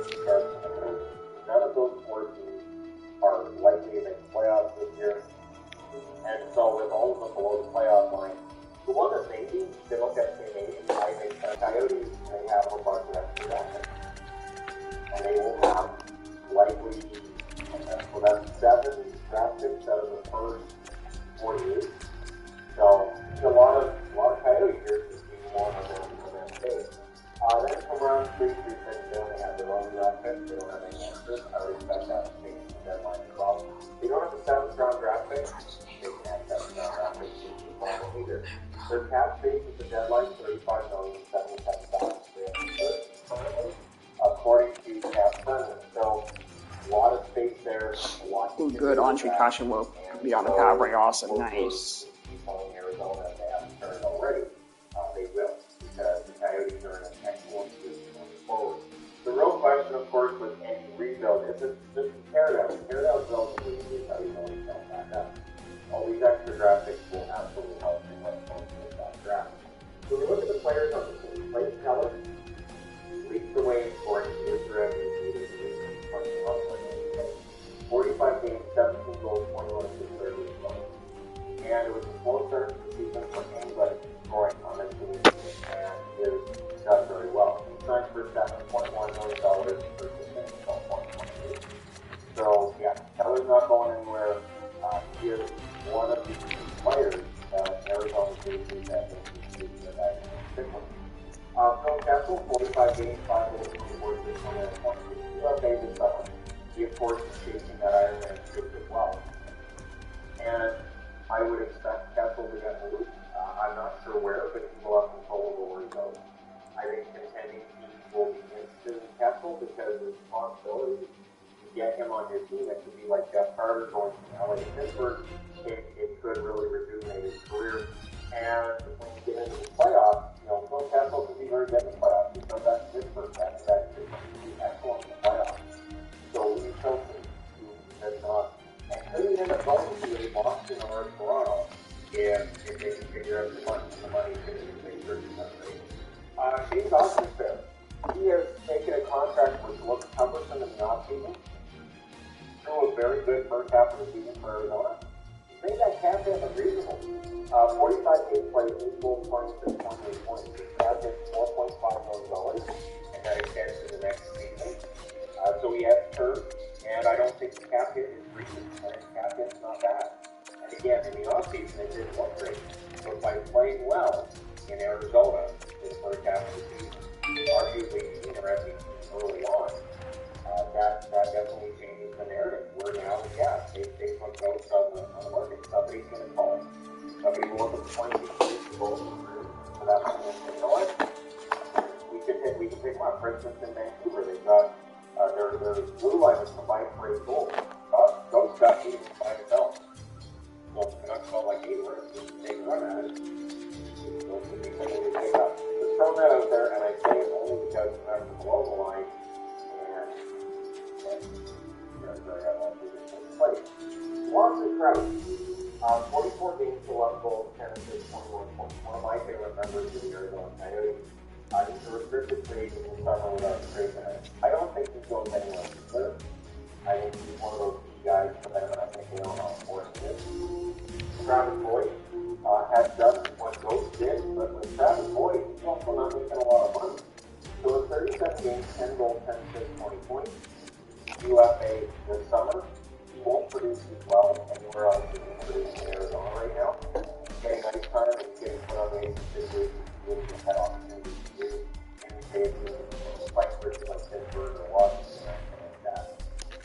none of those 4 teams are likely to make the playoffs this year. And so with all of them below the playoff line, the one that maybe they look at say maybe, I think the Coyotes, they have a bunch of extra draft picks. And they will have likely, so that's 7 draft picks out of the first 4 years. So a lot of Coyote years to see more of them space. Then from round 3 through 6, they only have their own draft picks. They don't have any answers. I would expect that to change the deadline as well. They don't have the 7th round draft picks. They can have 7th round draft picks either. Their cap space at the deadline, $35,077,000. According to Cap Friendly. So a lot of space there. Good entry caution will be on the power play also. Nice. In Arizona, if they haven't started already, they will, because the Coyotes are in an excellent position moving forward. The real question, of course, with any rebuild is this teardown. Teardown is relatively easy, how you know you don't back up. All these extra draft picks will absolutely help in that draft. So we look at the players on the team. Blake Keller leads the way in scoring. He is their MVP this season. 45 games, 17 goals, 21 assists, 38 points. And it was a slow start to the season for anybody scoring on this team, and he has done very well. He signed for $7.1 million for season, 12.28. So, yeah, Keller's not going anywhere. He is one of the players that Arizona faces that they can pick one. Phil Kessel, 45 games, 5 goals, 24 assists, 21 points. He's our favorite someone. He, of course, is chasing that Ironman streak as well. And I would expect Kessel to get moved. I'm not sure where, but he will have control over where he goes. I think contending teams will be interested in Kessel because the responsibility to get him on your team, it could be like Jeff Carter going from LA to Pittsburgh. It could really rejuvenate his career. And when you get into the playoffs, Phil Kessel can be very good in the playoffs. He's done that in Pittsburgh. That's be excellent in the playoffs. So we chose who has not. And could he end up going to a Boston or a Toronto if they can figure out the money to make sure he's not great? Shane Dawson's there. He has taken a contract which looks cumbersome in the offseason through a very good first half of the season for Arizona. He's made that cap hit unreasonable. 45 games played, 8 goals, 26 points, 8 points. His cap hit $4.5 million, and that extends to the next season. So he has term, and I don't think the cap hit is recent. I think the cap hit's not bad. And again, in the offseason, it didn't look great. But by playing well in Arizona in the first half of the season, arguably being a rest early on, that definitely changes the narrative. Where now, they put notes on the market. Somebody's going to call. Somebody will look at the points he goals for that one and say, you know what? We can pick one. For instance, in Vancouver, they've got Their blue line is combined for 8 goals. Those guys need to combine it out. So I'm not calling like 8 runs, just take a run at it. Those would be things to take up. Just throwing that out there, and I say it only because I'm below the line, and play. Watson Crouch, 44 games, 11 goals, 10 assists, 21 points. One of my favorite members of the Arizona Coyotes. He's a restricted trade in the summer without a trade tonight. I don't think he's going anywhere clear. I think he's one of those key guys for them, and I think they don't know how important it is. Travis Boyd has done what Ghost did, but with Travis Boyd, he's also not making a lot of money. So in 37 games, 10 goals, 10 assists, 20 points. UFA this summer. He won't produce as well anywhere else than he's producing in Arizona right now. Getting ice time and getting put on the ice this week, he's had opportunities to do anything like Pittsburgh or Washington or anything like that.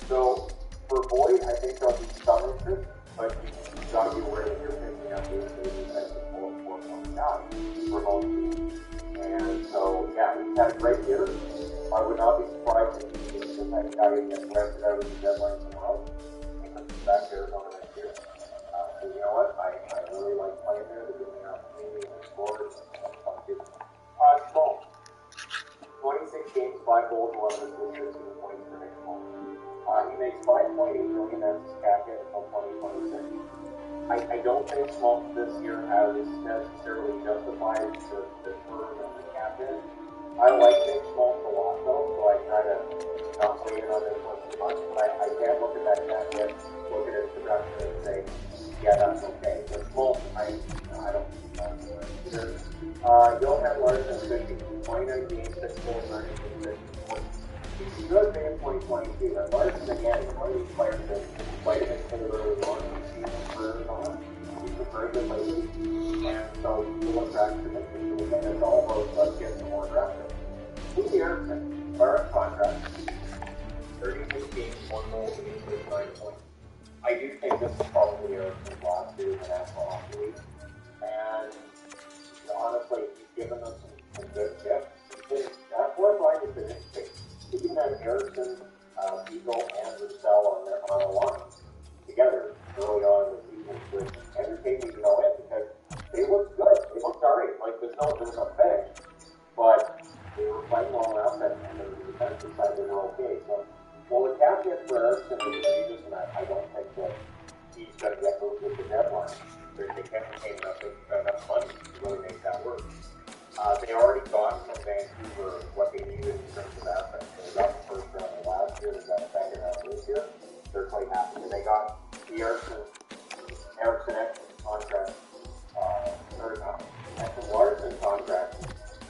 So for Boyd, I think there'll be some interest, but you've got to be aware that you're picking up these babies as a 4-point guy for most teams. And so, yeah, he's had a great year. I would not be surprised if he's the type of guy who gets rented out of the deadline tomorrow and comes back to Arizona next year. So you know what? I really like playing there. They're giving me an opportunity to score. Small. 26 games, 5 goals, 11 assists, 16 points for Nick Small. He makes $5.8 million as his cap hit until 2026. I don't think Small this year has necessarily justified the term of the cap hit. I like Nick Small a lot though, so I try to not weigh in on this one too much. But I can't look at that cap hit, look at his production and say, yeah, that's okay. But Small, I don't think that's either. Johan Larsson, 29 games, 6 goals, 9 games, 6 points. He's good in 2022. And Larsson, again, is one of these players that might have been pulled early on in the season for Arizona. He's been very good lately. And so we'll look back to this. So again, it's all about let's get some more draft picks. Lee Erickson, current contract, 36 games, 1 goal, 9 points. I do think this is probably Erickson's last year in the National Hockey League. And honestly, he's given us some good tips. That fourth line has been interesting. He can have Erickson, Beagle, and Roussel on the line together early on in the season, which entertained me to no end because they looked good. They looked alright. Like there's no bench, but they were playing well enough, and the defensive side they were okay. So, well, the cap hit for Erickson is dangerous, and I don't think that he's going to get moved with the deadline. They can't retain enough money to really make that work. They already got from Vancouver what they needed in terms of assets. They got the first round of last year, they got the second round this year. They're quite happy. And they got the Erickson contract, Erickson Larsson contract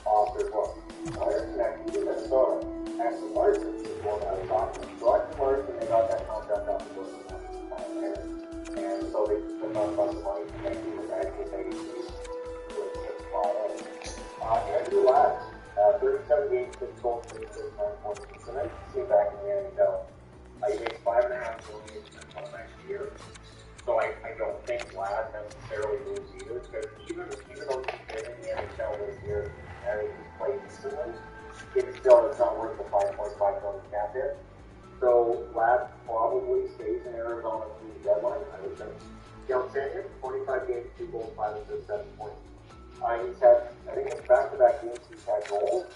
off their book. Erickson actually in Minnesota. Erickson Larsson is the one that was awesome. So Erickson Larsson, they got that contract off the book. And so they took on a bunch of money from Vancouver guys who made it Andrew Ladd, 37 games, 6 goals, 36, 9 points. It's nice to see back in the NHL. He makes $5.5 million until next year. So I don't think Ladd necessarily moves either, because even though he's been in the NHL this year and he's played decently, it still is not worth the $5.5 million cap hit. So Ladd probably stays in Arizona through the deadline, I would think. John Samuel, 25 games, 2 goals, 5 assists, 7 points. He's had, I think in back-to-back games he's had goals,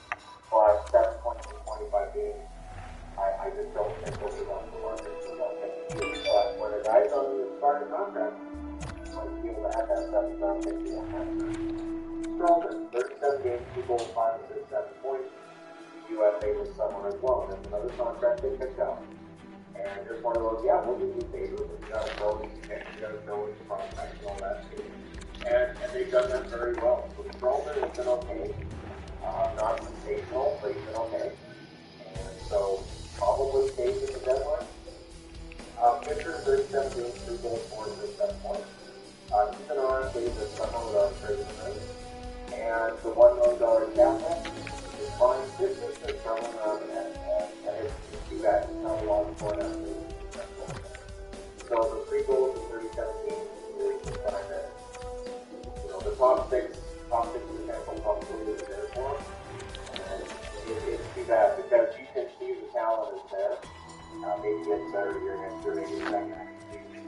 but 7 points in 25 games. I just don't think those are on the market. But when a guy's on the starting contract, he might be able to have that 7 round pick deal. Strowman, 37 games, 2 goals, 5 assists, 7 points. UFA this summer as well. That's another contract they picked up. And just one of those, yeah, we'll do you favors, but you gotta know these things, you gotta know his contract and all that too. And they've done that very well. So Strowman has been okay. Not sensational, but he's been okay. And so probably stays at the deadline. Pitcher, 37 games, 3 goals, 4 assists, 7 points. He's been on this summer without trading tonight. And the $1 million cap hit is fine. This has been traveling around the net. And it's too bad. It's not a lot of point out. So the 3 goals in 37 games is kind of the top six potential probably is there for him. And it's too bad because you can see the talent is there. Maybe gets better year next year, maybe second half of the season.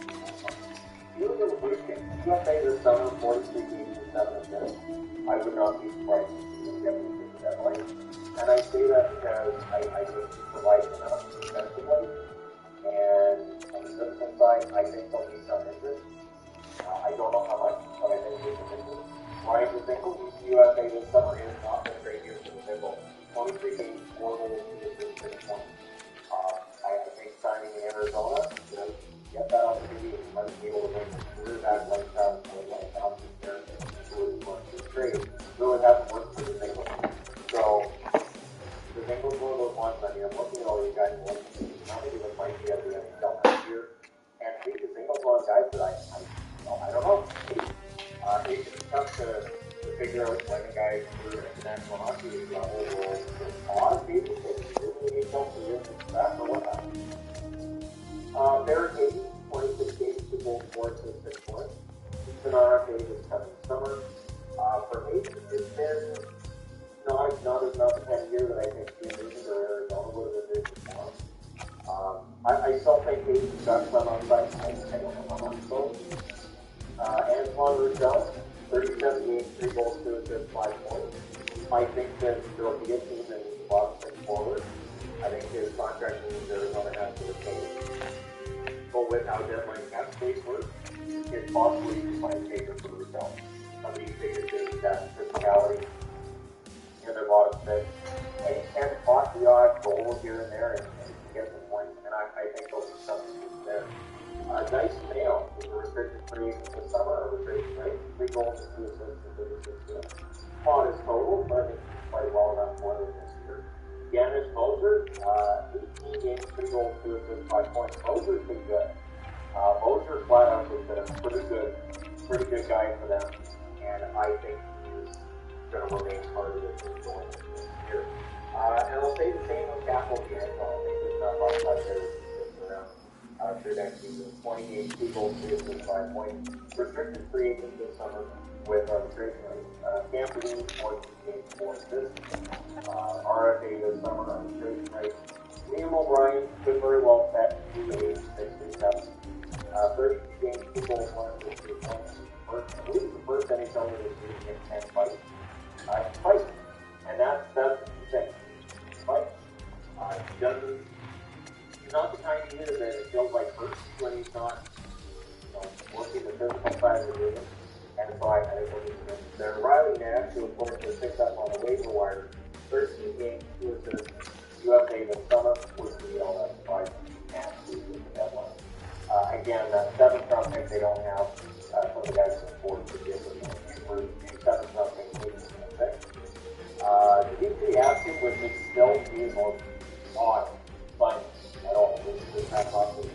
You look at the Blue Jays. USA this summer, 43 games and 7 assists. I would not be surprised to see them get into that way. And I say that because I think he provides enough defensively. And on the physical side, I think there'll be some interest. I don't know how much, but I think there's some interest. Ryan DeZinkle, USA this summer is not been a great year for DeZinkle. 23 games, 4 goals, 2 assists, 6 points. I think signing in Arizona, get that opportunity, and might be able to make a career back like Travis Boyd, like Alex Garrett, who was going to trade. Really hasn't worked for DeZinkle. So, DeZinkle's one of those ones. I mean, I'm looking at all these guys and looking at how many of them might be at the NHL next year. And I think DeZinkle's one of the guys that I don't know. It's tough to figure out when a guy through international hockey level will pause, maybe, if he didn't need help for years and that, or what happened. Barrett Hayden, 26 games, 2 goals, 4 assists, 6 points. He's been RFA this coming summer. For Hayden, it's been not the kind of year that I think he envisioned or Arizona would have envisioned for him. I still think Hayden's got some upside. I don't know how much so. Antoine Roussel, 37 games, 3 goals, 2 assists, 5 points. I think that there'll be a team that needs a lot of things forward. I think his contract means Arizona has to retain. But with how deadline cap space works, it's possible you can find a favor for Roussel. Somebody who figures they that physicality in their bottom six. And he can spot the odd goal here and there and get the point. And I think there'll be something there. Nice Mail is a restricted free agent this summer, a restricted rate, 3 goals and 2 assists and 36 games. On his total, but I think he's played well enough for them this year. Yanis Moser, 18 games, 3 goals, 2 assists, 5 points. Moser's been good. Moser flat out has been a pretty good guy for them, and I think he's going to remain part of the team going into this year. And I'll say the same with Capital Bianco. I think there's not much out there that sticks around. Through next season, 20 games, 2 goals, 3 assists, 5 points. Restricted free agent this summer with arbitration rate. Campbell, 14 games, 4 assists. RFA this summer, arbitration rate. Liam O'Brien could very well bet 2 games, 6 and 7. 32 games, 2 goals, 1 assist, 3 points. I believe the first NHL that is using 10 fights. Fight. And that's the thing. Fight. He's not the kind of leader that it feels like hurts when he's not, working the physical side of the game. And so I think we'll need to there. Riley Nash, who of course was picked up on the waiver wire, 13 games, 2 assists. USA this summer was the that's 5 and 2 with the deadline. Again, that 7th round pick they don't have. Some of the guys can afford to give them for 7th round pick leading in the pick. The D3 asking would still be his most odd finding at all. This past offseason.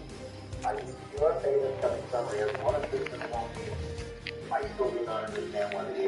I think USA this coming summer has 1 assist in 1 game. I still do not understand why they